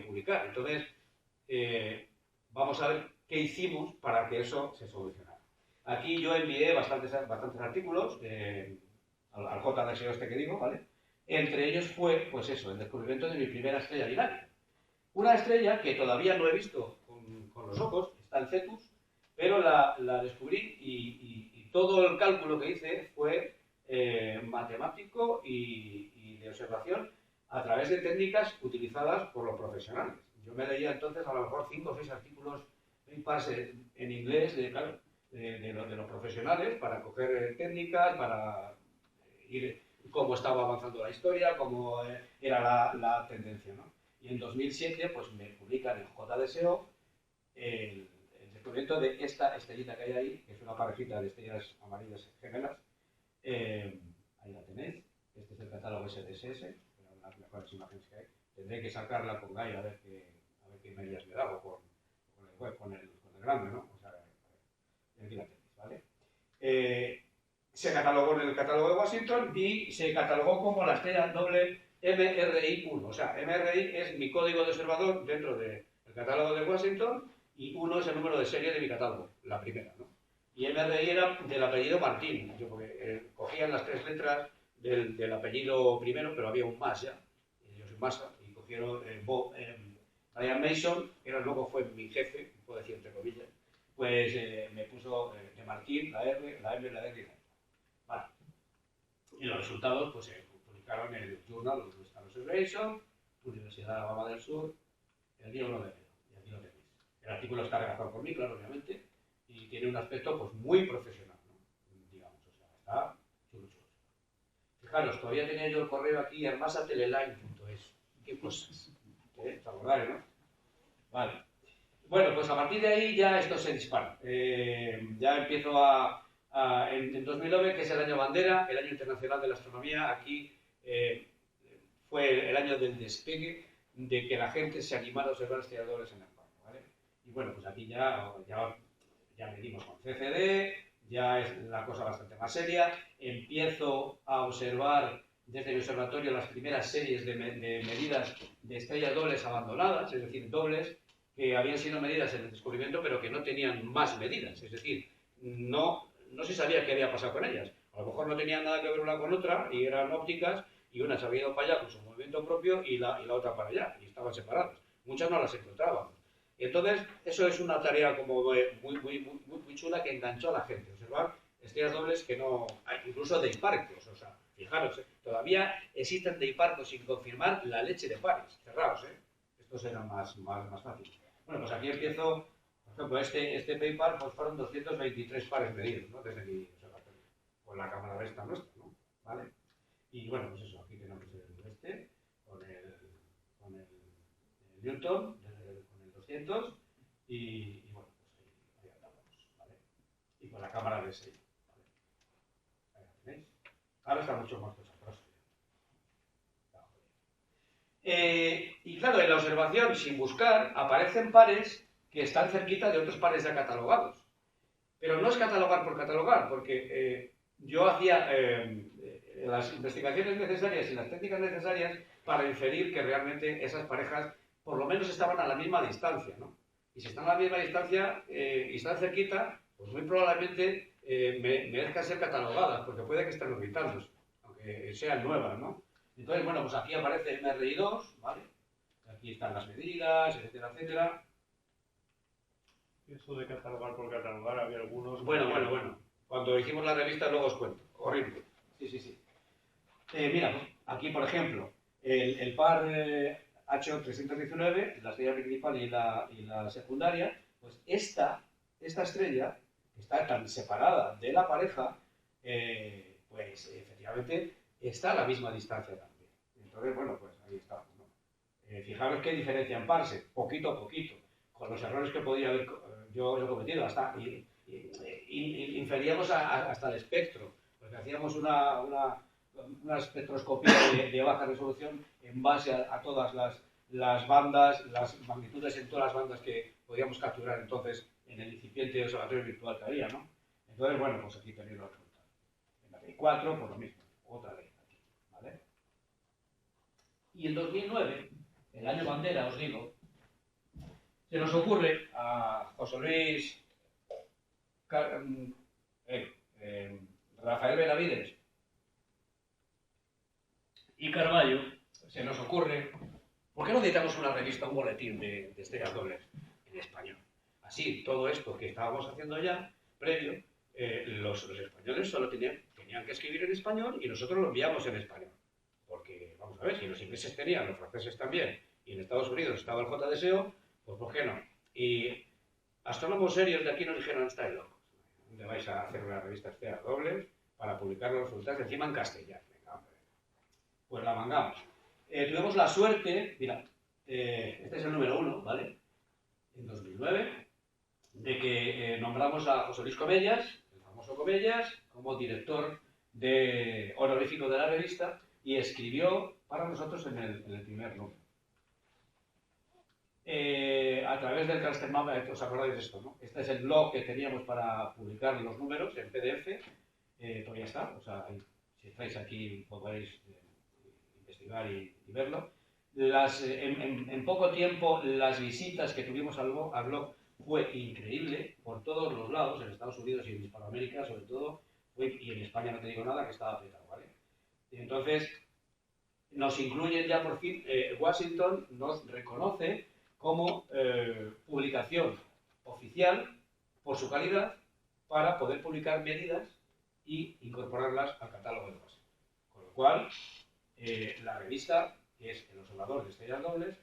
publicar. Entonces, vamos a ver qué hicimos para que eso se solucionara. Aquí yo envié bastantes artículos al JDSO este que digo, ¿vale? Entre ellos fue, pues eso, el descubrimiento de mi primera estrella binaria. Una estrella que todavía no he visto con los ojos, está en Cetus, pero la descubrí y todo el cálculo que hice fue matemático y de observación a través de técnicas utilizadas por los profesionales. Yo me leía entonces a lo mejor 5 o 6 artículos en inglés de los profesionales para coger técnicas, para ir cómo estaba avanzando la historia, cómo era la tendencia, ¿no? Y en 2007 pues me publican en JDSO el descubrimiento de esta estrellita que hay ahí, que es una parejita de estrellas amarillas gemelas. Ahí la tenéis. Este es el catálogo SDSS, una de las mejores imágenes que hay. Tendré que sacarla con Gaia a ver qué medidas le da, o con el web, con el grande, ¿no? O sea, aquí la tenéis, ¿vale? Se catalogó en el catálogo de Washington y se catalogó como la estrella doble MRI-1. O sea, MRI es mi código de observador dentro del catálogo de Washington y 1 es el número de serie de mi catálogo, la primera, ¿no? Y MRI era del apellido Martín, porque cogían las 3 letras del apellido primero, pero había un más ya. Yo soy Massa, y cogieron Brian Mason, que luego fue mi jefe, puedo decir entre comillas, pues me puso de Martín, la R, la M, la R y la E. Vale. Y los resultados pues se publicaron en el Journal of Star Observation, Universidad de Alabama del Sur, el día 1 de enero. Y aquí lo tenéis. El artículo está redactado por mí, claro, obviamente, y tiene un aspecto pues muy profesional, ¿no? Digamos, o sea, está chulo, chulo. Fijaros, todavía tenía yo el correo aquí, hermasateleline.es. Qué cosas. ¿Te acordáis, no? Vale. Bueno, pues a partir de ahí ya esto se dispara. Ya empiezo en 2009, que es el año bandera, el año internacional de la astronomía. Aquí fue el año del despegue de que la gente se animara a observar estrellas dobles en el espacio, ¿vale? Y bueno, pues aquí ya medimos con CCD, ya es la cosa bastante más seria. Empiezo a observar desde mi observatorio las primeras series de medidas de estrellas dobles abandonadas, es decir, dobles que habían sido medidas en el descubrimiento, pero que no tenían más medidas. Es decir, no se sabía qué había pasado con ellas. A lo mejor no tenían nada que ver una con otra y eran ópticas, y una se había ido para allá con su movimiento propio y la otra para allá, y estaban separadas. Muchas no las encontrábamos. Entonces, eso es una tarea como muy chula que enganchó a la gente. Observar estrellas dobles que no... Incluso deiparcos, o sea, fijaros, todavía existen deiparcos sin confirmar la leche de pares, cerrados, ¿eh? Estos eran más fáciles. Bueno, pues aquí empiezo, por ejemplo, este paper pues fueron 223 pares medidos, ¿no? Desde mi observatorio, con la cámara de esta nuestra, ¿no? ¿Vale? Y bueno, pues eso, aquí tenemos con el Newton, con el 200, y bueno, pues ahí andamos, ¿vale? Y con la cámara de 6, ¿vale? Ahí la tenéis. Ahora está mucho más desastroso. Y claro, en la observación, sin buscar, aparecen pares que están cerquita de otros pares ya catalogados. Pero no es catalogar por catalogar, porque yo hacía las investigaciones necesarias y las técnicas necesarias para inferir que realmente esas parejas por lo menos estaban a la misma distancia, ¿no? Y si están a la misma distancia y están cerquita, pues muy probablemente merezcan ser catalogadas, porque puede que estén orbitándose, aunque sean nuevas, ¿no? Entonces, bueno, pues aquí aparece MRI2, ¿vale? Aquí están las medidas, etcétera, etcétera. Eso de catalogar por catalogar, había algunos... Bueno. Cuando hicimos la revista luego os cuento. Horrible. Sí. Mira, aquí por ejemplo, el par H319, la estrella principal y la secundaria, pues esta estrella está tan separada de la pareja, pues efectivamente está a la misma distancia también. Entonces, bueno, pues ahí estamos, ¿no? Fijaros qué diferencia en parse, poquito a poquito, con los errores que podía haber yo cometido, hasta inferíamos hasta el espectro, porque hacíamos una espectroscopía de baja resolución en base a todas las bandas, las magnitudes en todas las bandas que podíamos capturar entonces en el incipiente observatorio virtual que había, ¿no? Entonces, bueno, pues aquí tenéis los resultados. En la Ley 4, por lo mismo, otra ley, ¿vale? Y en 2009, el año bandera, os digo, se nos ocurre a José Luis, Rafael Benavides y Carballo, se nos ocurre, ¿por qué no editamos una revista, un boletín de estrellas dobles en español? Así, todo esto que estábamos haciendo ya, previo, los españoles solo tenían que escribir en español y nosotros lo enviamos en español. Porque, vamos a ver, si los ingleses tenían, los franceses también, y en Estados Unidos estaba el JDSO, pues ¿por qué no? Y astrónomos serios de aquí nos dijeron, estáis locos, ¿dónde vais a hacer una revista estrellas dobles para publicar los resultados encima en castellano? Venga, hombre. Pues la mangamos. Tuvimos la suerte, mira, este es el número 1, ¿vale? En 2009, de que nombramos a José Luis Comellas, el famoso Comellas, como director honorífico de la revista, y escribió para nosotros en el primer número. A través del Transfermap, ¿os acordáis de esto, no? Este es el blog que teníamos para publicar los números en PDF, todavía está, o sea, si estáis aquí podéis investigar y verlo. En poco tiempo las visitas que tuvimos al blog fue increíble por todos los lados, en Estados Unidos y en Hispanoamérica sobre todo, y en España no te digo nada, que estaba apretado, ¿vale? Y entonces nos incluyen ya por fin, Washington nos reconoce como publicación oficial por su calidad para poder publicar medidas y incorporarlas al catálogo de Washington. Con lo cual, la revista, que es el Observador de Estrellas Dobles,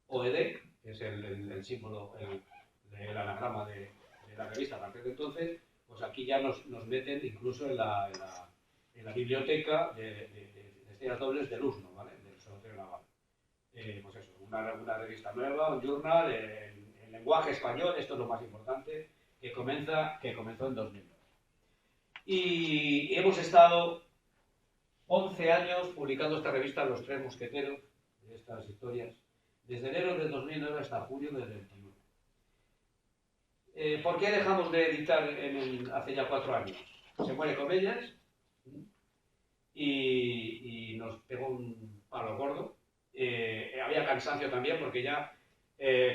OED, que es el símbolo, el anagrama de la revista a partir de entonces, pues aquí ya nos meten incluso en la biblioteca de Estrellas Dobles del USNO, ¿vale? Del Observatorio Naval. Pues eso, una revista nueva, un journal, en lenguaje español, esto es lo más importante, que comenzó en 2009. Y hemos estado 11 años publicando esta revista, Los Tres Mosqueteros, de estas historias, desde enero del 2009 hasta julio del 21. ¿Por qué dejamos de editar hace ya 4 años? Se muere Comellas y nos pegó un palo gordo. Había cansancio también porque ya,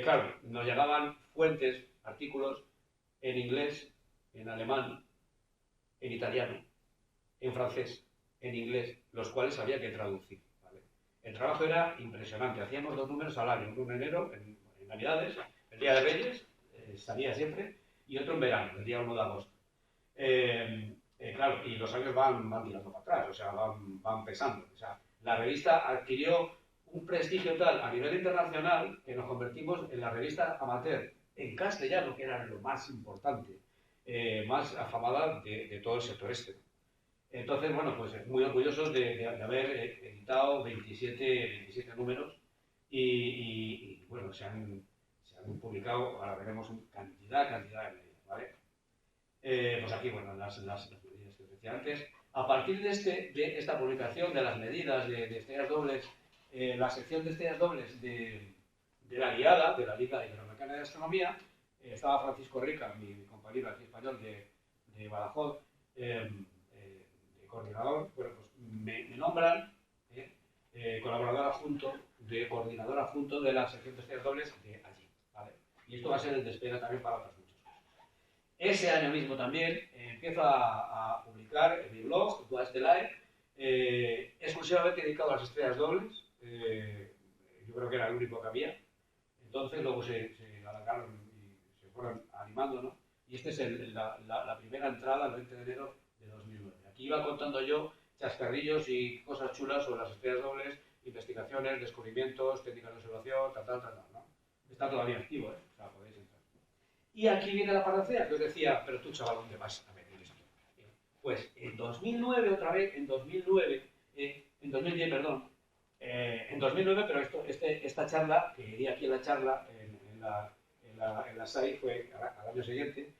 claro, nos llegaban fuentes, artículos en inglés, en alemán, en italiano, en francés, en inglés, los cuales había que traducir. ¿Vale? El trabajo era impresionante. Hacíamos 2 números al año, uno en enero, en Navidades, el Día de Reyes, salía siempre, y otro en verano, el día 1 de agosto. Claro, y los años van tirando para atrás, o sea, van pesando. O sea, la revista adquirió un prestigio tal a nivel internacional que nos convertimos en la revista amateur en castellano, que era lo más importante, más afamada de todo el sector este. Entonces, bueno, pues muy orgullosos de haber editado 27 números y bueno, se han publicado, ahora veremos cantidad de medidas, ¿vale? Pues aquí, bueno, las medidas que os decía antes. A partir de esta publicación de las medidas de Estrellas Dobles, la sección de Estrellas Dobles de la Liada, de la Liga Iberoamericana de Astronomía, estaba Francisco Rica, mi compañero aquí español de Badajoz, de coordinador. Bueno, pues me nombran coordinador adjunto de la sección de Estrellas Dobles de allí, ¿vale? Y esto va a ser el despegue también para otras muchas cosas. Ese año mismo también empiezo a publicar en mi blog, Duas de Live, exclusivamente dedicado a las estrellas dobles. Yo creo que era el único que había. Entonces luego se alargaron y se fueron animando, ¿no? Y esta es la primera entrada, el 20 de enero de 2009. Aquí iba contando yo chascarrillos y cosas chulas sobre las estrellas dobles, investigaciones, descubrimientos, técnicas de observación, ¿no? Está todavía activo, ¿eh? O sea, podéis entrar. Y aquí viene la panacea, que os decía, pero tú, chaval, ¿dónde vas a meter esto? Pues en 2009, otra vez, en 2010, perdón, en 2009, pero esta charla, que di aquí en la charla, en la SAI, fue al año siguiente,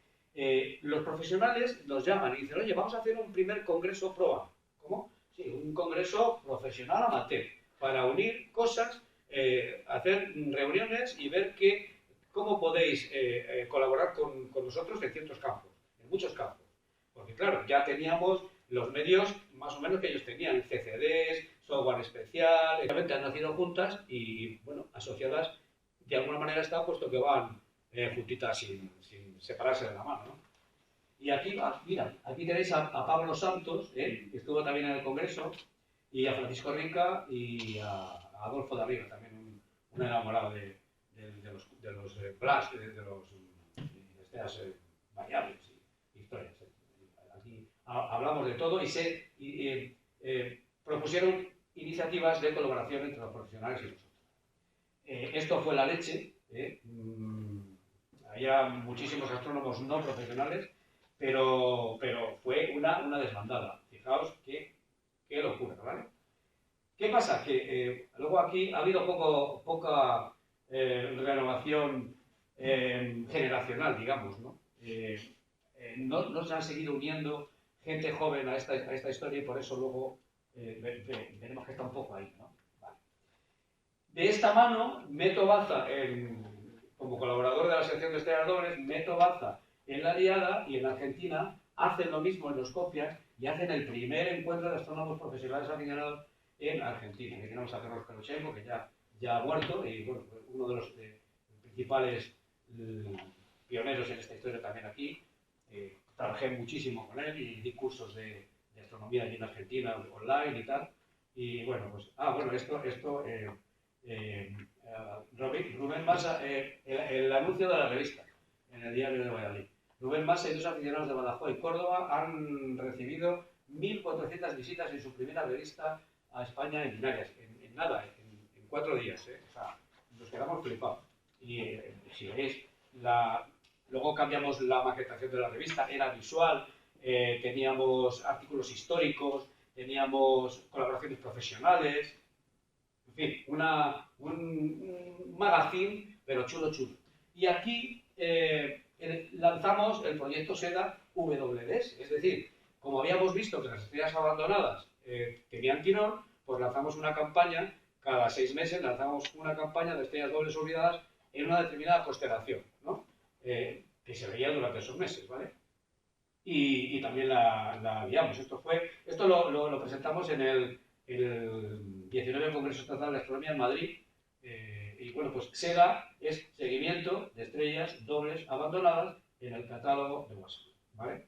los profesionales nos llaman y dicen, oye, vamos a hacer un primer congreso PROA. ¿Cómo? Sí, un congreso profesional amateur, para unir cosas, hacer reuniones y ver cómo podéis colaborar con nosotros en ciertos campos, en muchos campos. Porque claro, ya teníamos los medios más o menos que ellos tenían, CCDs, software especial, realmente han nacido juntas y, bueno, asociadas de alguna manera está, puesto que van juntitas sin separarse de la mano, ¿no? Y aquí, mira, aquí tenéis a Pablo Santos, que estuvo también en el Congreso, y a Francisco Rica y a Adolfo de Arriba, también un enamorado de los Blast, de estas variables y historias. Aquí hablamos de todo y propusieron iniciativas de colaboración entre los profesionales y nosotros. Esto fue la leche. Había muchísimos astrónomos no profesionales, pero fue una desbandada. Fijaos qué locura, ¿vale? ¿Qué pasa? Que luego aquí ha habido poca renovación generacional, digamos, ¿no? No se han seguido uniendo gente joven a esta historia y por eso luego veremos que está un poco ahí, ¿no? Vale. De esta mano, Meto Baza, como colaborador de la sección de Estrellas Dobles, Meto Baza en la Liada y en Argentina hacen lo mismo en los copias y hacen el primer encuentro de astrónomos profesionales aficionados en Argentina. Aquí tenemos a Carlos Peluchenko, que ya ha muerto, y bueno, uno de los principales pioneros en esta historia también aquí. Trabajé muchísimo con él y di cursos de astronomía astronomía allí en Argentina, online y tal. Y bueno, pues, Rubén Massa, el anuncio de la revista en el diario de Valladolid. Rubén Massa y dos aficionados de Badajoz y Córdoba han recibido 1.400 visitas en su primera revista a España en binarias, en nada, en 4 días, ¿eh? O sea, nos quedamos flipados. Y si veis, luego cambiamos la maquetación de la revista, era visual, teníamos artículos históricos, teníamos colaboraciones profesionales, en fin, un magazine, pero chulo, chulo. Y aquí lanzamos el proyecto SEDA WDS, es decir, como habíamos visto que las estrellas abandonadas tenían tirón, pues lanzamos una campaña, cada 6 meses lanzamos una campaña de estrellas dobles olvidadas en una determinada constelación, ¿no? Que se veía durante esos meses, ¿vale? Y también la guiamos. Esto lo presentamos en el 19 Congreso Estatal de Astronomía en Madrid. Y bueno, pues SEDA es seguimiento de estrellas dobles abandonadas en el catálogo de Washington, ¿vale?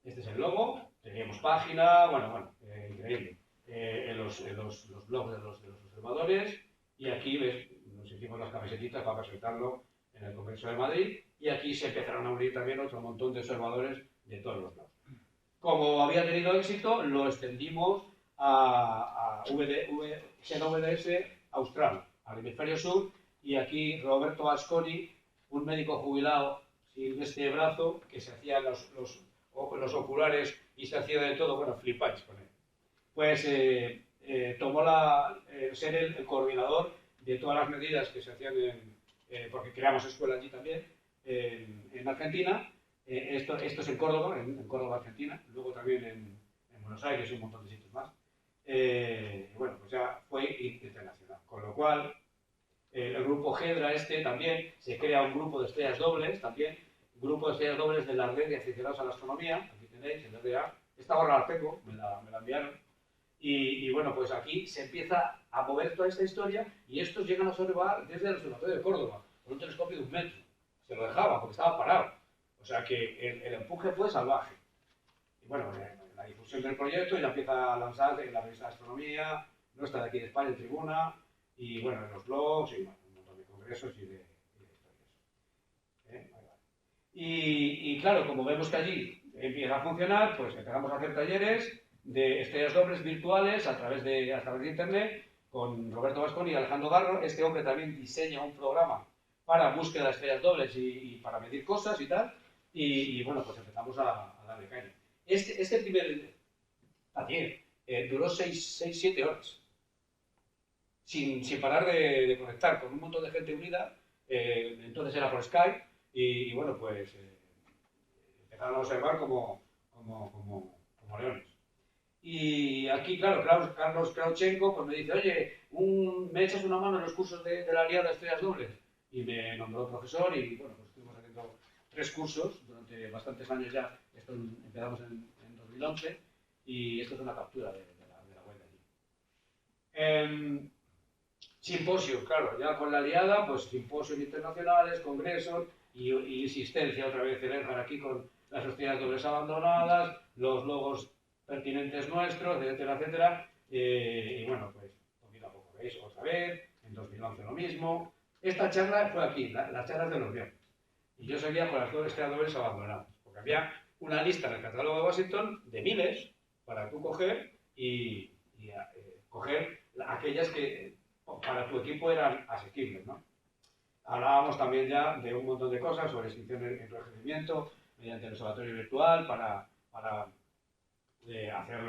Este es el logo, teníamos página, increíble. En los blogs de los observadores, y aquí ves, nos hicimos las camisetitas para presentarlo en el Congreso de Madrid, y aquí se empezaron a unir también otro montón de observadores de todos los lados. Como había tenido éxito, lo extendimos a WDS Austral, al hemisferio sur, y aquí Roberto Asconi, un médico jubilado sin este brazo, que se hacía los oculares y se hacía de todo, bueno, flipáis con él. Pues tomó ser el coordinador de todas las medidas que se hacían porque creamos escuela allí también, en Argentina. Esto es en Córdoba, en Córdoba, Argentina, luego también en Buenos Aires y un montón de sitios más. Bueno, pues ya fue internacional, con lo cual el grupo Hedra también, se crea un grupo de estrellas dobles también, grupo de estrellas dobles de la red de aficionados a la astronomía, aquí tenéis, el RDA, esta gorra la tengo, me la enviaron, y bueno, pues aquí se empieza a mover toda esta historia, y estos llegan a observar desde el observatorio de Córdoba, con un telescopio de 1 metro, se lo dejaba porque estaba parado, o sea que el empuje fue salvaje. Y bueno, la difusión del proyecto, y la empieza a lanzar en la revista de astronomía, nuestra de aquí de España, en Tribuna, y bueno, en los blogs, y bueno, un montón de congresos y de historias. Y claro, como vemos que allí empieza a funcionar, pues empezamos a hacer talleres de estrellas dobles virtuales a través de internet, con Roberto Vasconi y Alejandro Garro. Este hombre también diseña un programa para búsqueda de estrellas dobles y para medir cosas y tal, y bueno, pues empezamos a darle caña. Este primer taller duró 6-7 horas, sin parar de conectar, con un montón de gente unida. Entonces era por Skype, y bueno, pues empezaron a observar como leones. Y aquí, claro, Carlos Krautchenko pues me dice, oye, ¿me echas una mano en los cursos de la Aliada de Estrellas Dobles? Y me nombró profesor, y bueno, pues estuvimos haciendo 3 cursos durante bastantes años ya. Esto empezamos en 2011, y esto es una captura de la web de allí. Simposios, claro, ya con la Aliada, pues simposios internacionales, congresos y insistencia otra vez en Edgar aquí con las estrellas dobles abandonadas, los logos pertinentes nuestros, etcétera, etcétera. Y bueno, pues poquito a poco, ¿veis? Otra vez, en 2011 lo mismo. Esta charla fue aquí, las charlas de los viernes. Y yo seguía con las 2 estrellas dobles abandonadas, porque había una lista en el catálogo de Washington de miles para tú coger y coger aquellas que para tu equipo eran asequibles, ¿no? Hablábamos también ya de un montón de cosas sobre extinción en envejecimiento mediante el observatorio virtual para hacer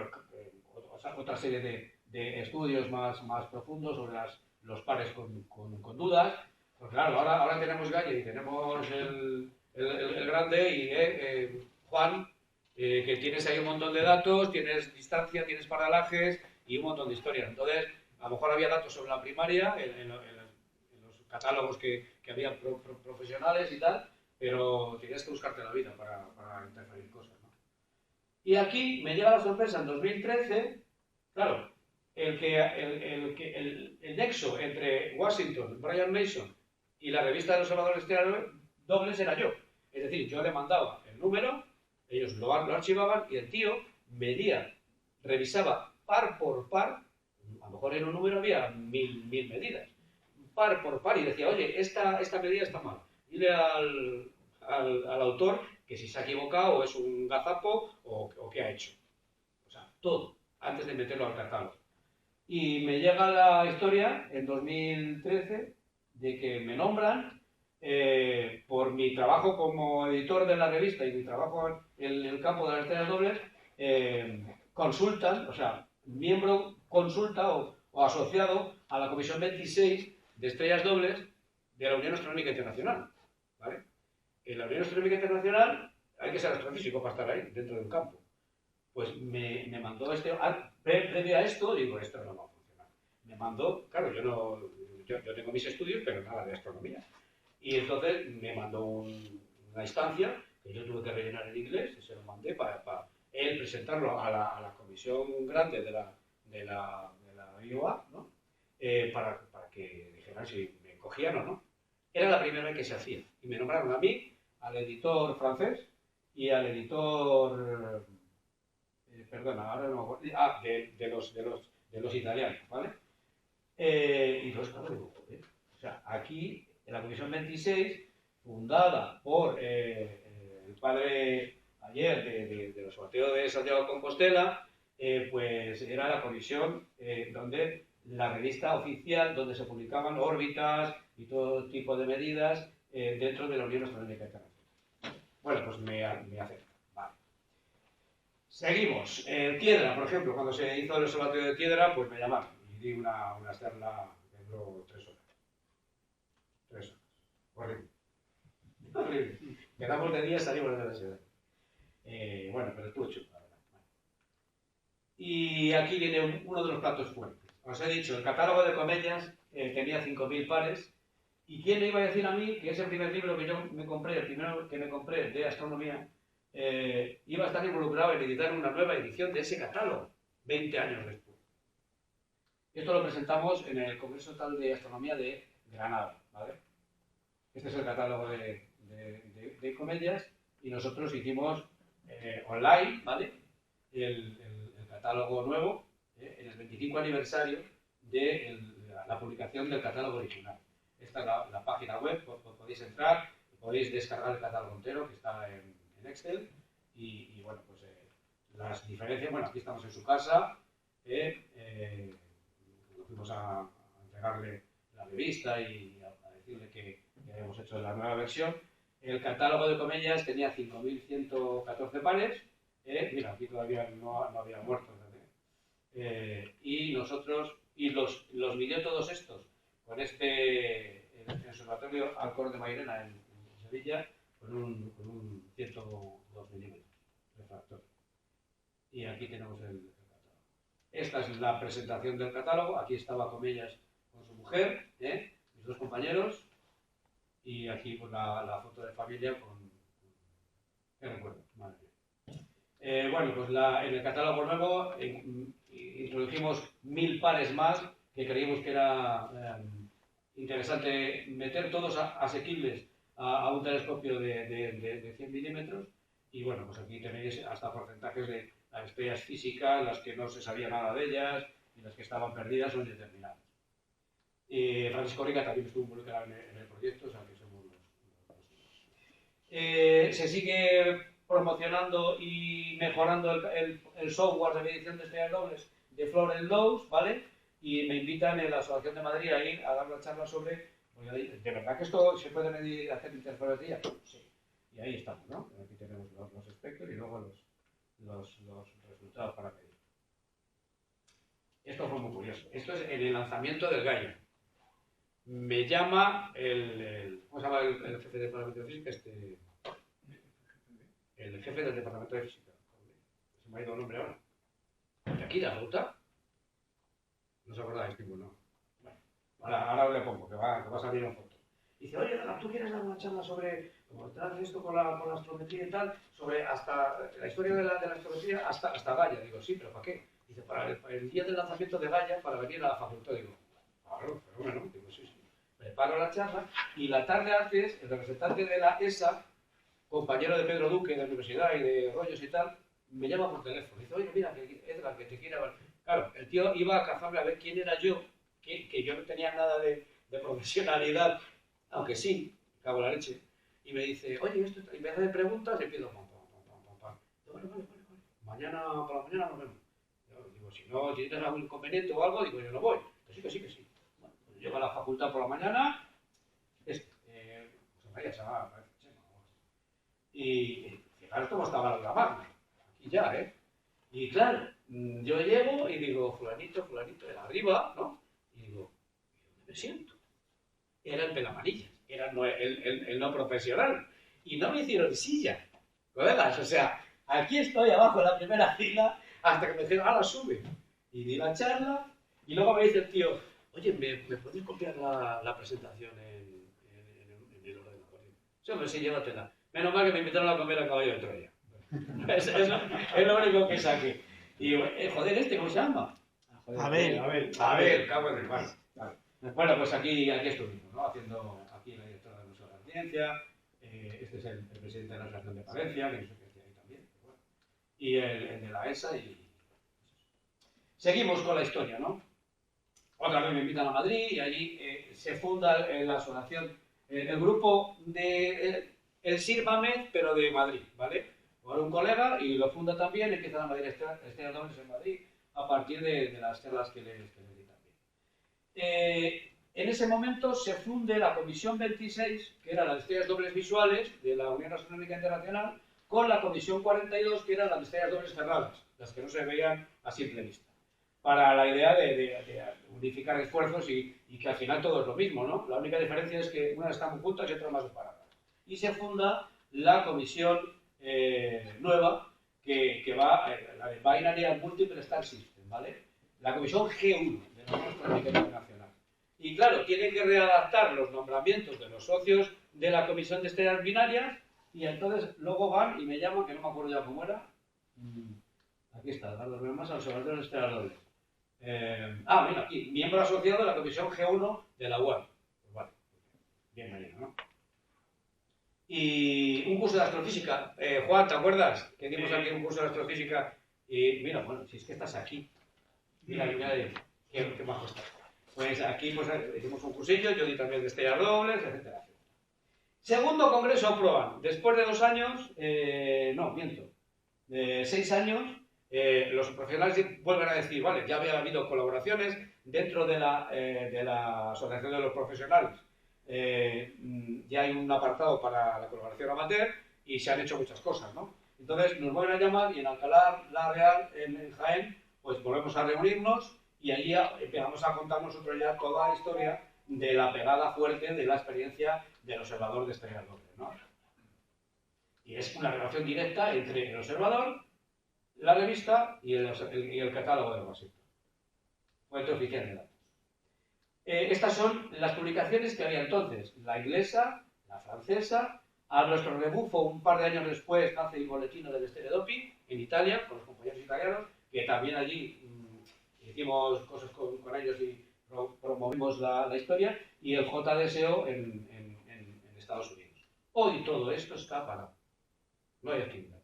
otra serie de estudios más profundos sobre los pares con dudas. Pues claro, ahora tenemos Galle y tenemos el grande y Juan, que tienes ahí un montón de datos, tienes distancia, tienes paralajes y un montón de historias. Entonces, a lo mejor había datos sobre la primaria en los catálogos que había profesionales y tal, pero tienes que buscarte la vida para interferir cosas, ¿no? Y aquí me llega la sorpresa en 2013, claro, el nexo entre Washington, Brian Mason y la revista de los observadores estrellas dobles era yo. Es decir, yo le mandaba el número, ellos lo archivaban, y el tío medía, revisaba par por par, a lo mejor en un número había mil medidas, par por par, y decía, oye, esta medida está mal. Dile al autor que si se ha equivocado o es un gazapo o qué ha hecho. O sea, todo, antes de meterlo al catálogo. Y me llega la historia en 2013 de que me nombran por mi trabajo como editor de la revista y mi trabajo en el campo de las estrellas dobles, consultan, o sea, miembro consulta o asociado a la Comisión 26 de Estrellas Dobles de la Unión Astronómica Internacional. ¿Vale? En la Unión Astronómica Internacional hay que ser astrofísico para estar ahí, dentro de un campo. Pues me mandó previo a esto, digo, esto no va a funcionar. Me mandó, claro, yo tengo mis estudios, pero nada de astronomía. Y entonces me mandó una instancia que yo tuve que rellenar en inglés y se lo mandé para él presentarlo a la comisión grande de la IOA, ¿no? Para que dijeran si me cogían o no. Era la primera vez que se hacía. Y me nombraron a mí, al editor francés y al editor... perdona, ahora no me acuerdo. De los italianos, ¿vale? Y entonces, claro, digo, joder. O sea, aquí, en la Comisión 26, fundada por el padre ayer de los sorteos de Santiago de Compostela, pues era la comisión donde la revista oficial, donde se publicaban órbitas y todo tipo de medidas dentro de la Unión Astronómica Internacional. Bueno, pues me acerca. Vale. Seguimos. Piedra, por ejemplo, cuando se hizo el observatorio de Piedra, pues me llamaron y di una charla que duró 3 horas. 3 horas. Horrible. Horrible. Quedamos de día, salimos de la ciudad. Bueno, pero estuvo chulo, la verdad. Y aquí viene uno de los platos fuertes. Os he dicho, el catálogo de comedias tenía 5.000 pares. ¿Y quién me iba a decir a mí que ese primer libro que yo me compré, el primero que me compré de astronomía, iba a estar involucrado en editar una nueva edición de ese catálogo, 20 años después? Esto lo presentamos en el Congreso Tal de Astronomía de Granada, ¿vale? Este es el catálogo de comedias y nosotros hicimos online, ¿vale? El catálogo nuevo, en el 25 aniversario de la publicación del catálogo original. Esta es la página web, podéis entrar, podéis descargar el catálogo entero que está en Excel y bueno, pues las diferencias, bueno, aquí estamos en su casa, fuimos a entregarle la revista y a decirle que habíamos hecho la nueva versión. El catálogo de comedias tenía 5.114 pares, mira, aquí todavía no había muertos, y nosotros, y los midió todos estos con el observatorio Alcor de Mairena en Sevilla, con un 102 milímetros refractor. Y aquí tenemos el catálogo. Esta es la presentación del catálogo. Aquí estaba Comellas con su mujer, mis 2 compañeros, y aquí pues, la foto de familia con... ¿Qué recuerdo? Madre mía. Bueno, pues en el catálogo nuevo introdujimos 1.000 pares más que creímos que era interesante meter todos asequibles a un telescopio de 100 milímetros. Y bueno, pues aquí tenéis hasta porcentajes de las estrellas físicas, las que no se sabía nada de ellas y las que estaban perdidas o indeterminadas. Francisco Rica también estuvo involucrado en el proyecto, o sea que somos los se sigue promocionando y mejorando el software de medición de estrellas dobles de Florent Lows, ¿vale? Y me invitan en la Asociación de Madrid a ir a dar una charla sobre, ¿de verdad que esto se puede medir, hacer interferencia? Sí. Y ahí estamos, ¿no? Aquí tenemos los espectros y luego los resultados para medir. Esto fue muy curioso. Esto es en el lanzamiento del Gaia. Me llama ¿cómo se llama el jefe del departamento de física? El jefe del departamento de física. Se me ha ido el nombre ahora. ¿De aquí, de la ruta? No os acordáis, ninguno. Bueno, ahora le pongo, que va a salir en foto. Dice, oye, ¿tú quieres dar una charla sobre, como traes esto con la astrometría y tal, sobre hasta la historia de la astrometría hasta Gaia? Digo, sí, pero ¿para qué? Dice, para el día del lanzamiento de Gaia, para venir a la facultad. Digo, claro, fenómeno. Digo, sí. Preparo la charla y la tarde antes, el representante de la ESA, compañero de Pedro Duque de la universidad y de Rollos y tal, me llama por teléfono. Dice, oye, mira, que Edgar, que te quiere hablar. Claro, el tío iba a cazarme a ver quién era yo, que yo no tenía nada de profesionalidad, aunque sí, cago en la leche. Y me dice, oye, esto, y me hace preguntas y empiezo, pam, pam, pam, pam, pam, pam. Digo, vale. Mañana, por la mañana nos vemos. Yo digo, si no tienes algún inconveniente o algo, digo, yo no voy. Que sí. Bueno, pues llego a la facultad por la mañana, José María se llama, parece Chema, y fijaros cómo estaba la magna, aquí ya, ¿eh? Y claro, yo llego y digo, fulanito, de arriba, ¿no? Y digo, ¿y dónde me siento? Era el pelamanillas, era el no profesional. Y no me hicieron silla, colegas, o sea, aquí estoy abajo en la primera fila hasta que me dijeron, ahora sube. Y di la charla y luego me dice el tío, oye, ¿me puedes copiar la presentación en el ordenador? Sí, hombre, sí, llévatela. Menos mal que me invitaron a comer a caballo de Troya. Eso es lo único que saqué. Y joder, ¿cómo se llama? Abel, cago en el mar. Bueno, pues aquí estuvimos, ¿no? Haciendo aquí la directora del Museo de la Ciencia, este es el presidente de la Asociación de Palencia, que no sé qué hacía ahí también, pero bueno. Y el de la ESA y... Seguimos con la historia, ¿no? Otra vez me invitan a Madrid y allí se funda la asociación, el grupo de el Sirmamed, pero de Madrid, ¿vale? Por un colega y lo funda también, empiezan a Madrid Estrellas Dobles en Madrid a partir de las charlas que les di también. En ese momento se funde la Comisión 26, que era las estrellas dobles visuales de la Unión Astronómica Internacional, con la Comisión 42, que eran las estrellas dobles cerradas, las que no se veían a simple vista, para la idea de unificar esfuerzos y que al final todo es lo mismo, ¿no? La única diferencia es que unas están juntas y otras más separadas. Y se funda la comisión nueva, que va, la de Binary and Multiple Star System, ¿vale? La comisión G1 de la Unión Astronómica Internacional. Y claro, tiene que readaptar los nombramientos de los socios de la comisión de estrellas binarias y entonces luego van y me llaman, que no me acuerdo ya cómo era. Aquí está, los demás observadores de estrellas dobles. Mira, aquí, miembro asociado de la comisión G1 de la UAM. Pues vale, bienvenido, ¿no? Y un curso de astrofísica. Juan, ¿te acuerdas? Que dimos aquí un curso de astrofísica. Y mira, bueno, si es que estás aquí. Mira, qué bajo estás. Pues aquí pues, hicimos un cursillo, yo di también de estrellas dobles, etcétera. Segundo congreso PROAN. Después de 2 años, no, miento, de 6 años, los profesionales vuelven a decir, vale, ya había habido colaboraciones dentro de la Asociación de los Profesionales. Ya hay un apartado para la colaboración amateur y se han hecho muchas cosas, ¿no? Entonces nos vuelven a llamar y en Alcalá la Real, en Jaén, pues volvemos a reunirnos y allí empezamos a contar nosotros ya toda la historia de la pegada fuerte de la experiencia del observador de estrellas dobles, ¿no? Y es una relación directa entre el observador, la revista y el catálogo de Washington, fuente oficial de datos. Estas son las publicaciones que había entonces, la inglesa, la francesa, a nuestro rebufo un par de años después nace el boletín del Estereodoping en Italia, con los compañeros italianos, que también allí hicimos cosas con ellos y promovimos la historia, y el JDSO en Estados Unidos. Hoy todo esto está parado, no hay actividad.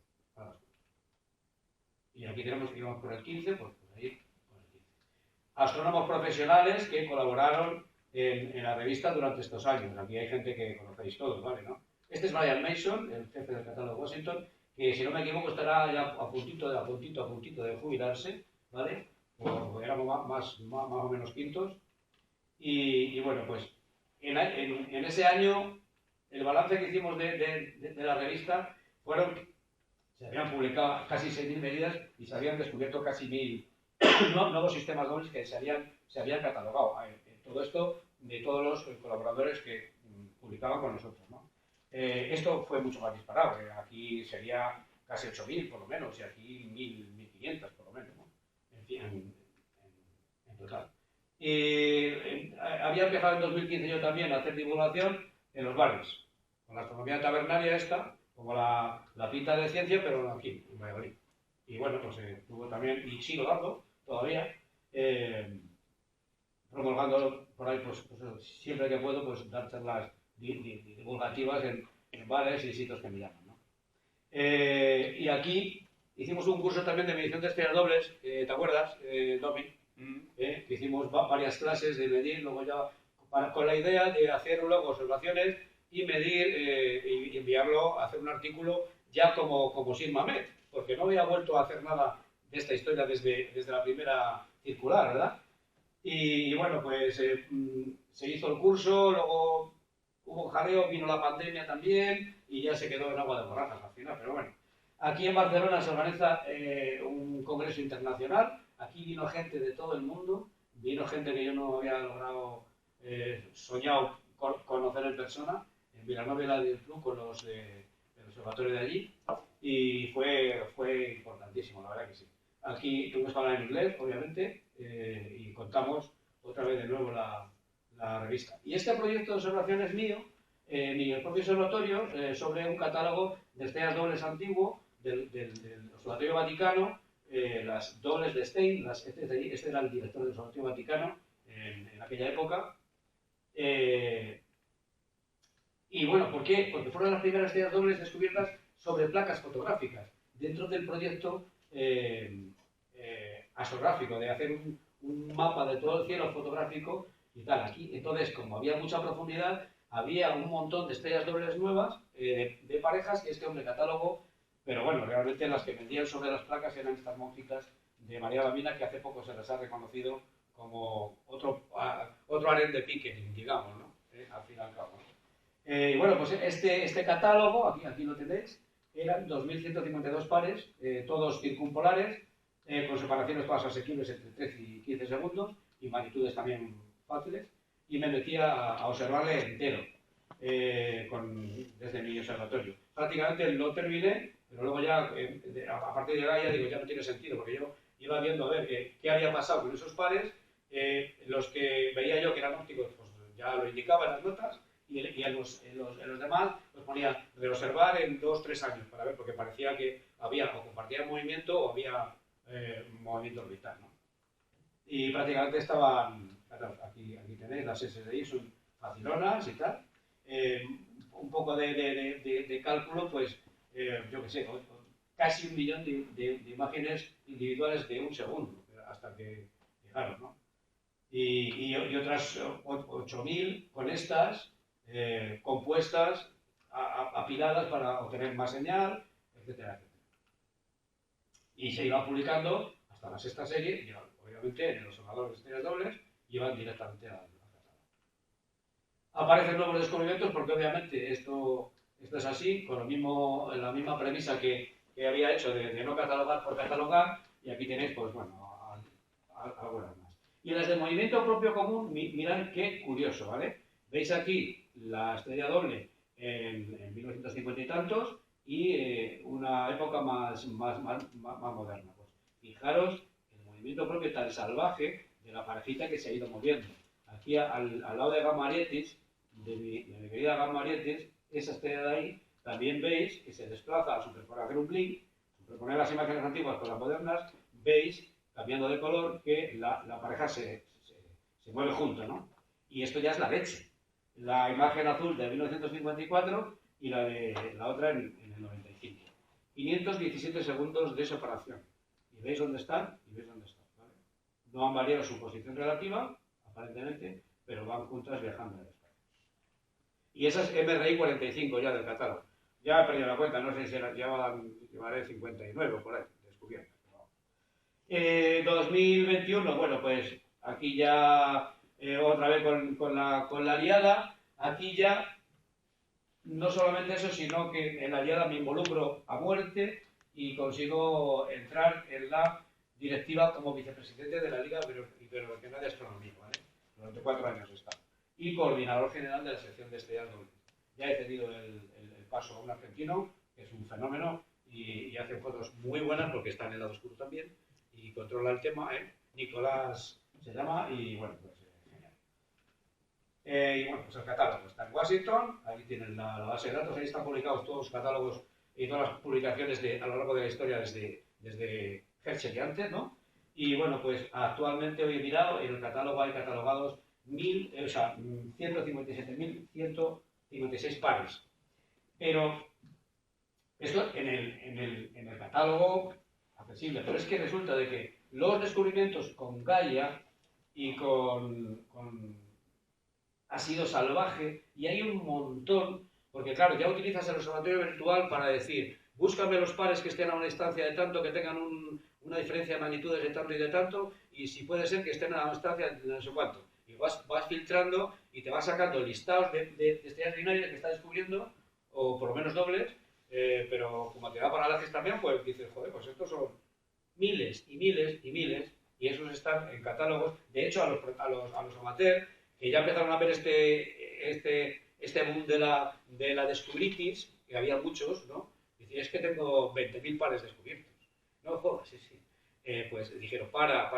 Y aquí tenemos que íbamos por el 15, pues por ahí, por el 15. Astrónomos profesionales que colaboraron en la revista durante estos años. Aquí hay gente que conocéis todos, ¿vale? ¿No? Este es Brian Mason, el jefe del catálogo de Washington, que si no me equivoco estará ya a puntito de jubilarse, ¿vale? Porque éramos más o menos quintos. Y bueno, pues en ese año el balance que hicimos de la revista se habían publicado casi 6.000 medidas y se habían descubierto casi 1.000 nuevos sistemas dobles que se habían catalogado. Todo esto de todos los colaboradores que publicaban con nosotros, ¿no? Esto fue mucho más disparado. Aquí sería casi 8.000 por lo menos y aquí 1.500 por lo menos, ¿no? En fin, en total. Había empezado en 2015 yo también a hacer divulgación en los bares, con la astronomía tabernaria esta, como la pinta de ciencia, pero aquí, en Valladolid. Y bueno, pues tuvo también, y sigo dando todavía, promulgando por ahí, pues siempre que puedo, pues dar charlas divulgativas en bares y sitios que me llaman, ¿no? Y aquí hicimos un curso también de medición de estrellas dobles, ¿te acuerdas, Domi? Que hicimos varias clases de medir, luego ya con la idea de hacer luego observaciones y medir y enviarlo a hacer un artículo ya como Sir Mamet, porque no había vuelto a hacer nada de esta historia desde la primera circular, ¿verdad? Y bueno, pues se hizo el curso, luego hubo jaleo, vino la pandemia también y ya se quedó en agua de borrajas al final, pero bueno. Aquí en Barcelona se organiza un congreso internacional, aquí vino gente de todo el mundo, vino gente que yo no había logrado, soñado conocer en persona, en Vilanova y la del Club con los del observatorio de allí, y fue importantísimo, la verdad que sí. Aquí tuvimos que hablar en inglés, obviamente, y contamos otra vez de nuevo la revista. Y este proyecto de observación es mío, ni el propio observatorio, sobre un catálogo de estrellas dobles antiguo del Observatorio Vaticano, las dobles de Stein, este era el director del Observatorio Vaticano en aquella época. Y bueno, ¿por qué? Porque fueron las primeras estrellas dobles descubiertas sobre placas fotográficas, dentro del proyecto astrográfico, de hacer un mapa de todo el cielo fotográfico y tal. Aquí, entonces, como había mucha profundidad, había un montón de estrellas dobles nuevas de parejas que este hombre catalogó, pero bueno, realmente las que vendían sobre las placas eran estas monjitas de María Bamina, que hace poco se les ha reconocido como otro harén de Pickering, digamos, ¿no? Al fin y al cabo, ¿no? Y bueno, pues este catálogo, aquí lo tenéis, eran 2.152 pares, todos circumpolares, con separaciones todas asequibles entre 13 y 15 segundos, y magnitudes también fáciles, y me metí a observarle entero, desde mi observatorio. Prácticamente lo terminé, pero luego ya, a partir de ahí, ya digo, ya no tiene sentido, porque yo iba viendo a ver qué había pasado con esos pares, los que veía yo que eran ópticos, pues ya lo indicaba en las notas, y en los demás los ponía reobservar en 2-3 años para ver, porque parecía que había o compartía movimiento o había movimiento orbital, ¿no? Y prácticamente estaban, aquí tenéis las SDI, son facilonas y tal. Un poco de cálculo, pues yo qué sé, casi 1 millón de imágenes individuales de 1 segundo, hasta que fijaros, ¿no? Y otras 8.000 con estas, compuestas, apiladas para obtener más señal, etcétera, etcétera. Y se iba publicando hasta la 6ª serie, y obviamente en el observador de estrellas dobles, iban directamente al catálogo. Aparecen nuevos descubrimientos porque obviamente esto es así, con la misma premisa que había hecho de no catalogar por catalogar, y aquí tenéis, pues bueno, algunas más. Y las de movimiento propio común, mirad qué curioso, ¿vale? Veis aquí la estrella doble en 1950 y tantos y una época más moderna. Pues fijaros el movimiento propio tan salvaje de la parejita que se ha ido moviendo. Aquí al lado de Gamma Arietis, de mi querida Gamma Arietis, esa estrella de ahí, también veis que se desplaza al superponer un blink, superponer las imágenes antiguas con las modernas, veis, cambiando de color, que la pareja se mueve junto, ¿no? Y esto ya es la leche. La imagen azul de 1954 y la otra en el 95. 517 segundos de separación. Y veis dónde están y veis dónde están, ¿vale? No han variado su posición relativa, aparentemente, pero van juntas viajando en el espacio. Y esa es MRI 45 ya del catálogo. Ya he perdido la cuenta, no sé si llevaré 59 por ahí, descubierto. 2021, bueno, pues aquí ya otra vez con la liada, aquí ya no solamente eso, sino que en la liada me involucro a muerte y consigo entrar en la directiva como vicepresidente de la Liga Iberoamericana de Astronomía, ¿vale? Durante 4 años he estado. Y coordinador general de la sección de estrellas dobles. Ya he tenido el paso a un argentino, que es un fenómeno, y hace fotos muy buenas porque está en el lado oscuro también, y controla el tema, Nicolás se llama, y bueno, pues genial. Y bueno, pues el catálogo está en Washington, ahí tienen la base de datos, ahí están publicados todos los catálogos y todas las publicaciones a lo largo de la historia desde Herschel y antes, ¿no? Y bueno, pues actualmente hoy he mirado, en el catálogo hay catalogados 157.156 pares. Pero esto en el catálogo accesible. Pero es que resulta de que los descubrimientos con Gaia y con ha sido salvaje, y hay un montón, porque claro, ya utilizas el observatorio virtual para decir, búscame los pares que estén a una distancia de tanto, que tengan una diferencia de magnitudes de tanto y de tanto, y si puede ser que estén a una distancia de no sé cuánto. Y vas filtrando y te vas sacando listados de estrellas binarias que estás descubriendo, o por lo menos dobles, pero como te da para enlaces también, pues dices, joder, pues estos son miles y miles y miles, y esos están en catálogos. De hecho, a los amateurs, que ya empezaron a ver este boom de la descubritis, que había muchos, ¿no? Dicen, es que tengo 20.000 pares descubiertos. No jodas, sí, sí. Pues dijeron, para.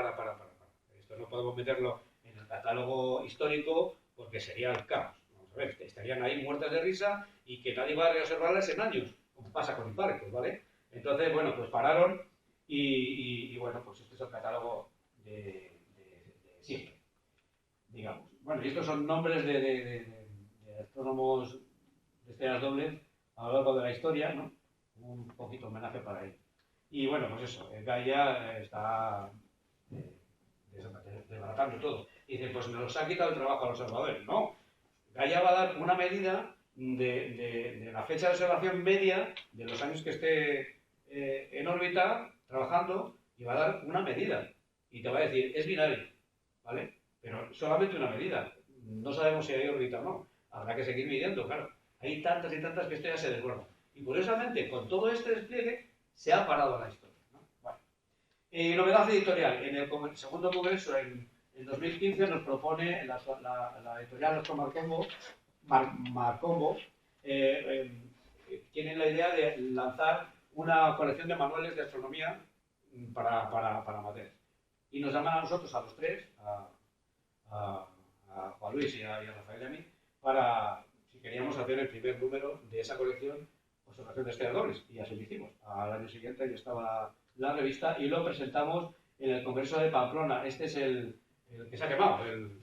Esto no podemos meterlo en el catálogo histórico porque sería el caos. Vamos a ver, estarían ahí muertas de risa y que nadie va a reobservarlas en años, como pasa con Hipparcos, ¿vale? Entonces, bueno, pues pararon y bueno, pues este es el catálogo de siempre, digamos. Bueno, y estos son nombres de astrónomos de estrellas dobles a lo largo de la historia, ¿no? Un poquito homenaje para ellos. Y bueno, pues eso, Gaia está desbaratando todo. Y dice, pues nos ha quitado el trabajo a los observadores. No, Gaia va a dar una medida de la fecha de observación media de los años que esté en órbita trabajando, y va a dar una medida. Y te va a decir, es binario, ¿vale? Pero solamente una medida. No sabemos si hay órbita o no. Habrá que seguir midiendo, claro. Hay tantas y tantas que esto ya se desborda. Y curiosamente, con todo este despliegue, se ha parado la historia, ¿no? Bueno. Novedad editorial. En el segundo congreso, en 2015, nos propone la editorial nuestro Marcombo, tienen la idea de lanzar una colección de manuales de astronomía para amateurs. Y nos llaman a nosotros, a los tres, a Juan Luis y a Rafael y a mí, para si queríamos hacer el primer número de esa colección, observación de estrellas dobles. Y así lo hicimos. Al año siguiente ya estaba la revista y lo presentamos en el Congreso de Pamplona. Este es el que se ha quemado, el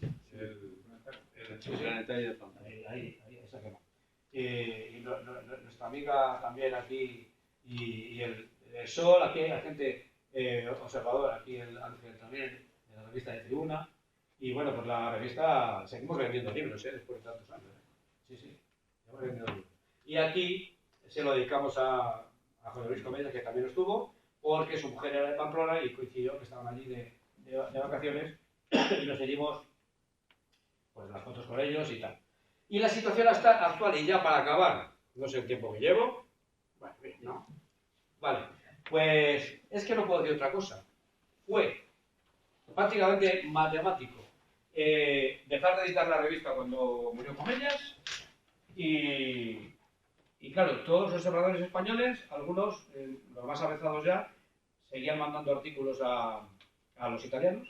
planetario de Pamplona. Ahí se ha quemado. Y nuestra amiga también aquí, y el Sol, aquí hay gente observadora, aquí el Ángel también, de la revista de Tribuna. Y bueno, pues la revista, seguimos vendiendo libros, después de tantos años. Sí, seguimos vendiendo libros. Y aquí se lo dedicamos a José Luis Comella, que también estuvo, porque su mujer era de Pamplona y coincidió que estaban allí de vacaciones, y nos seguimos pues las fotos con ellos y tal. Y la situación hasta actual, y ya para acabar, no sé el tiempo que llevo, bueno, bien, ¿no? Vale, pues es que no puedo decir otra cosa. Fue prácticamente matemático dejar de editar la revista cuando murió Comellas, y claro, todos los observadores españoles, algunos, los más avanzados ya, seguían mandando artículos a los italianos,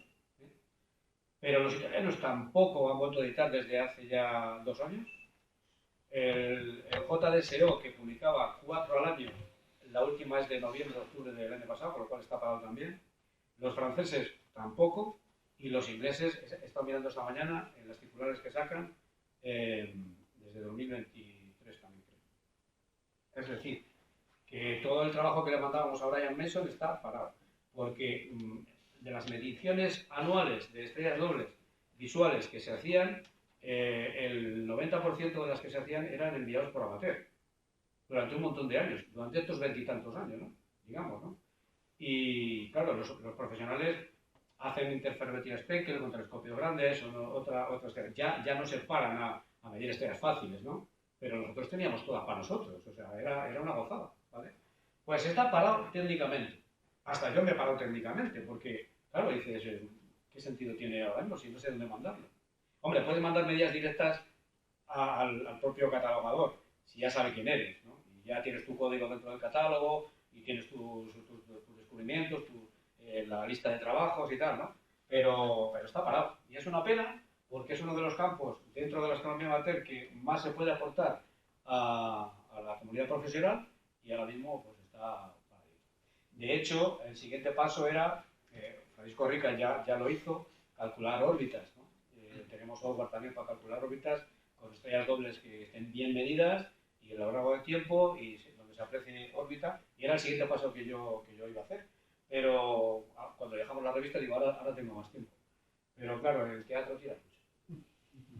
pero los italianos tampoco han vuelto a editar desde hace ya 2 años. El JDSO, que publicaba 4 al año, la última es de noviembre-octubre del año pasado, con lo cual está parado también. Los franceses tampoco, y los ingleses, he estado mirando esta mañana en las titulares que sacan, desde 2023 también creo. Es decir, que todo el trabajo que le mandábamos a Brian Mason está parado, porque de las mediciones anuales de estrellas dobles visuales que se hacían, el 90% de las que se hacían eran enviados por amateur, durante un montón de años, durante estos 20 y tantos años, ¿no? Digamos, ¿no? Y claro, los profesionales hacen interferometría Speckle con telescopios grandes, otras ya no se paran a medir estrellas fáciles, ¿no? Pero nosotros teníamos todas para nosotros, o sea, era una gozada, ¿vale? Pues está parado técnicamente. Hasta yo me he parado técnicamente, porque, claro, dices, ¿qué sentido tiene ahora mismo si no sé dónde mandarlo? Hombre, puedes mandar medidas directas al propio catalogador, si ya sabe quién eres, ¿no? Y ya tienes tu código dentro del catálogo, y tienes tus descubrimientos, la lista de trabajos y tal, ¿no? Pero está parado. Y es una pena, porque es uno de los campos dentro de la astronomía amateur que más se puede aportar a la comunidad profesional, y ahora mismo pues está parado. De hecho, el siguiente paso era, Francisco Rica ya lo hizo, calcular órbitas, ¿no? Tenemos software también para calcular órbitas con estrellas dobles que estén bien medidas y a lo largo del tiempo, y donde se aprecie órbita, y era el siguiente paso que yo iba a hacer. pero cuando dejamos la revista digo, ahora tengo más tiempo. Pero claro, en el teatro tira mucho.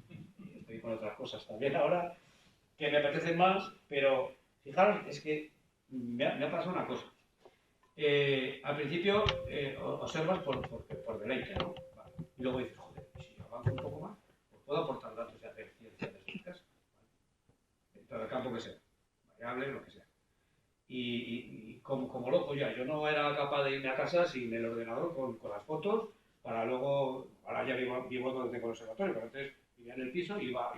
Y estoy con otras cosas también ahora que me apetecen más, pero fijaros, es que me ha pasado una cosa. Al principio observas por deleite, ¿no? Vale. Y luego dices, joder, si avanzo un poco más, pues puedo aportar datos de hacer ciencia de sus casas. ¿Vale? Todo el campo que sea, variable, lo que sea. Y como loco ya, yo no era capaz de irme a casa sin el ordenador con las fotos, para luego, ahora ya vivo donde tengo el observatorio, pero antes vivía en el piso, iba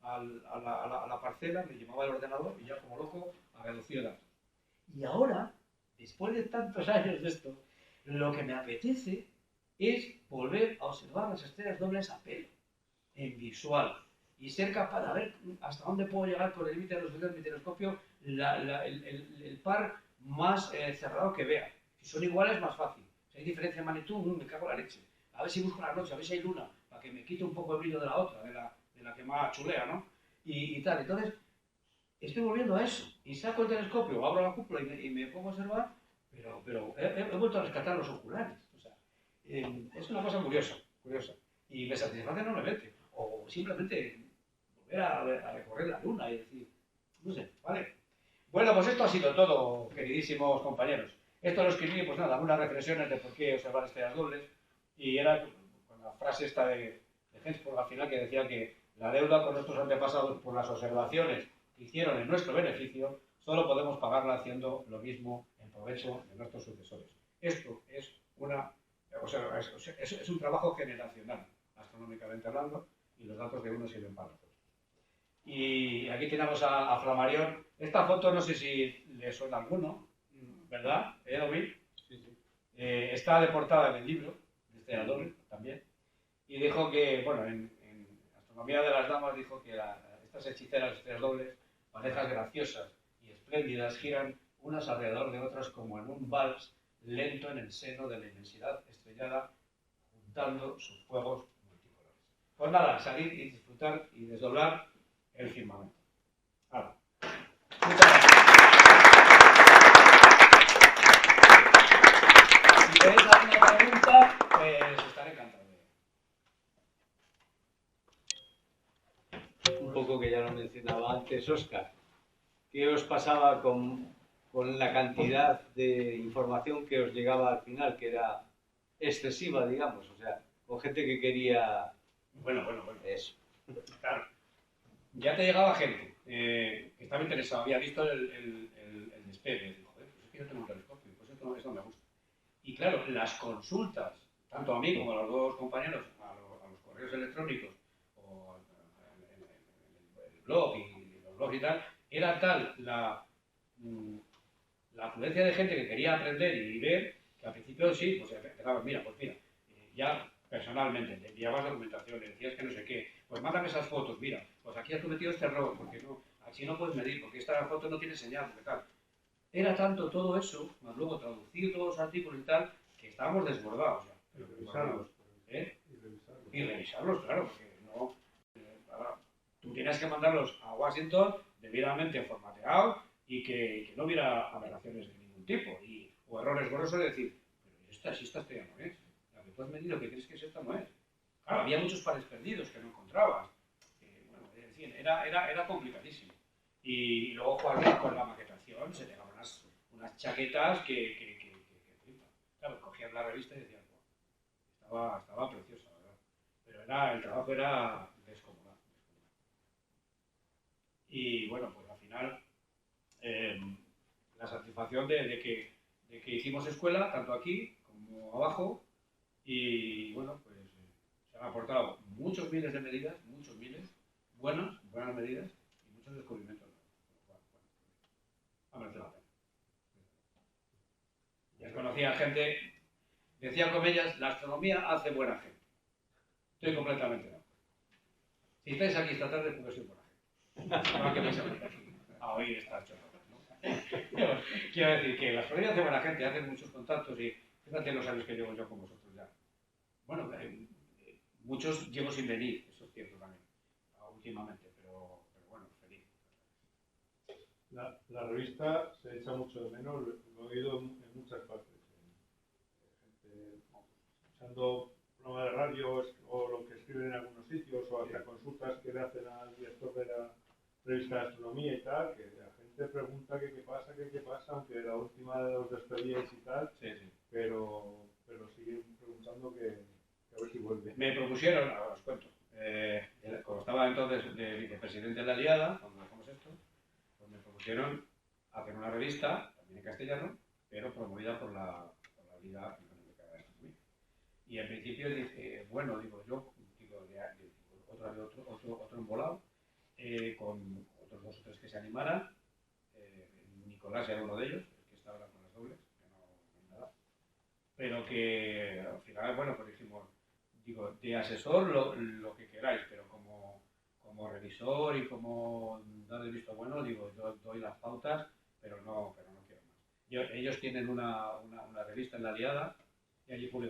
a la parcela, me llevaba el ordenador y ya como loco a reducir datos. Y ahora, después de tantos años de esto, lo que me apetece es volver a observar las estrellas dobles a pelo, en visual, y ser capaz de ver hasta dónde puedo llegar con el límite de los dedos de mi telescopio, el par más cerrado que vea. Si son iguales, más fácil. Si hay diferencia de magnitud, me cago en la leche. A ver si busco la noche, a ver si hay luna, para que me quite un poco el brillo de la otra, de la que más chulea, ¿no? Y tal. Entonces, estoy volviendo a eso. Y saco el telescopio, abro la cúpula y me pongo a observar, pero he vuelto a rescatar los oculares. O sea, es una cosa curiosa. Y me satisface enormemente. O simplemente volver a recorrer la luna y decir, no sé, ¿vale? Bueno, pues esto ha sido todo, queridísimos compañeros. Esto lo escribí, pues nada, unas reflexiones de por qué observar estrellas dobles. Y era con la frase esta de Hensford al final que decía que la deuda con nuestros antepasados por las observaciones que hicieron en nuestro beneficio, solo podemos pagarla haciendo lo mismo en provecho de nuestros sucesores. Esto es es un trabajo generacional, astronómicamente hablando, y los datos de uno sirven para otros. Y aquí tenemos a Flammarion. Esta foto no sé si le suena a alguno, ¿verdad? Ovid? Sí, sí. Está de portada en el libro, de este Adorno también, y dijo que, bueno, en Astronomía de las Damas dijo que estas hechiceras estrellas dobles, parejas graciosas y espléndidas, giran unas alrededor de otras como en un vals lento en el seno de la inmensidad estrellada, juntando sus fuegos multicolores. Pues nada, salir y disfrutar y desdoblar el firmamento. Ahora, muchas gracias. Si tenéis alguna pregunta, pues estaré encantado. Un poco que ya lo mencionaba antes, Óscar, ¿qué os pasaba con la cantidad de información que os llegaba al final, que era excesiva, digamos? O sea, con gente que quería... Bueno. Eso. Claro. Ya te llegaba gente que estaba interesado, había visto el despegue, y dijo, pues es que yo tengo un telescopio, pues esto me gusta. Y claro, las consultas, tanto a mí como a los dos compañeros, a los correos electrónicos, o el blog y los blogs y tal, era tal la afluencia de gente que quería aprender y ver, que al principio sí, pues empezaba, mira, ya personalmente, le enviabas documentación, le decías que no sé qué, pues mándame esas fotos, mira, pues aquí has cometido este error, porque no, así no puedes medir, porque esta foto no tiene señal, porque tal. Era tanto todo eso, más luego traducir todos los artículos y tal, que estábamos desbordados ya. Y revisarlos. Y revisarlos, claro, porque no... ahora, tú tienes que mandarlos a Washington debidamente formateados y que no hubiera aberraciones de ningún tipo, o errores grosos de decir, pero esta estrella no es. La que tú has medido que crees que es esta no es. Claro, había muchos pares perdidos que no encontrabas. Bueno, es decir, era complicadísimo. Y luego jugar con la maquetación, se te daban unas chaquetas que flipan. Claro, cogías la revista y decías, wow, estaba preciosa, ¿verdad? Pero el trabajo era descomunal. Y bueno, pues al final, la satisfacción de que hicimos escuela, tanto aquí como abajo, y bueno, pues se han aportado muchos miles de medidas, buenas medidas, y muchos descubrimientos. Ha merecido la pena. Ya conocía gente, decía con ellas, la astronomía hace buena gente. Estoy completamente de acuerdo. Si estáis aquí esta tarde, porque soy buena gente. No hay que vais a venir aquí a oír estas chorradas, ¿no? Quiero decir que la astronomía hace buena gente, hacen muchos contactos y fíjate los años que llevo yo con vosotros ya. Bueno, muchos llevo sin venir, eso es cierto también, últimamente, pero bueno, feliz. La revista se echa mucho de menos, lo he oído en muchas partes. escuchando programas de radio o lo que escriben en algunos sitios o hasta consultas que le hacen al director de la revista de astronomía y tal, que la gente pregunta que qué pasa, aunque la última de los despedidos y tal, Sí, sí. pero siguen preguntando que a ver si vuelve. Me propusieron, ahora os cuento, como estaba entonces de vicepresidente de la Liada, cuando dejamos esto, pues me propusieron hacer una revista, también en castellano, pero promovida por la Liga Económica de Astronomía. Y en principio dije, bueno, digo, otra vez otro embolado, con otros 2 o 3 que se animaran. Nicolás era uno de ellos, el que está ahora con las dobles, que no hay nada. Pero que al final, bueno, pues dijimos, digo, de asesor lo que queráis, pero como revisor y como dar el visto bueno, digo, yo doy las pautas, pero no quiero más. Ellos tienen una revista en la Liada y allí publican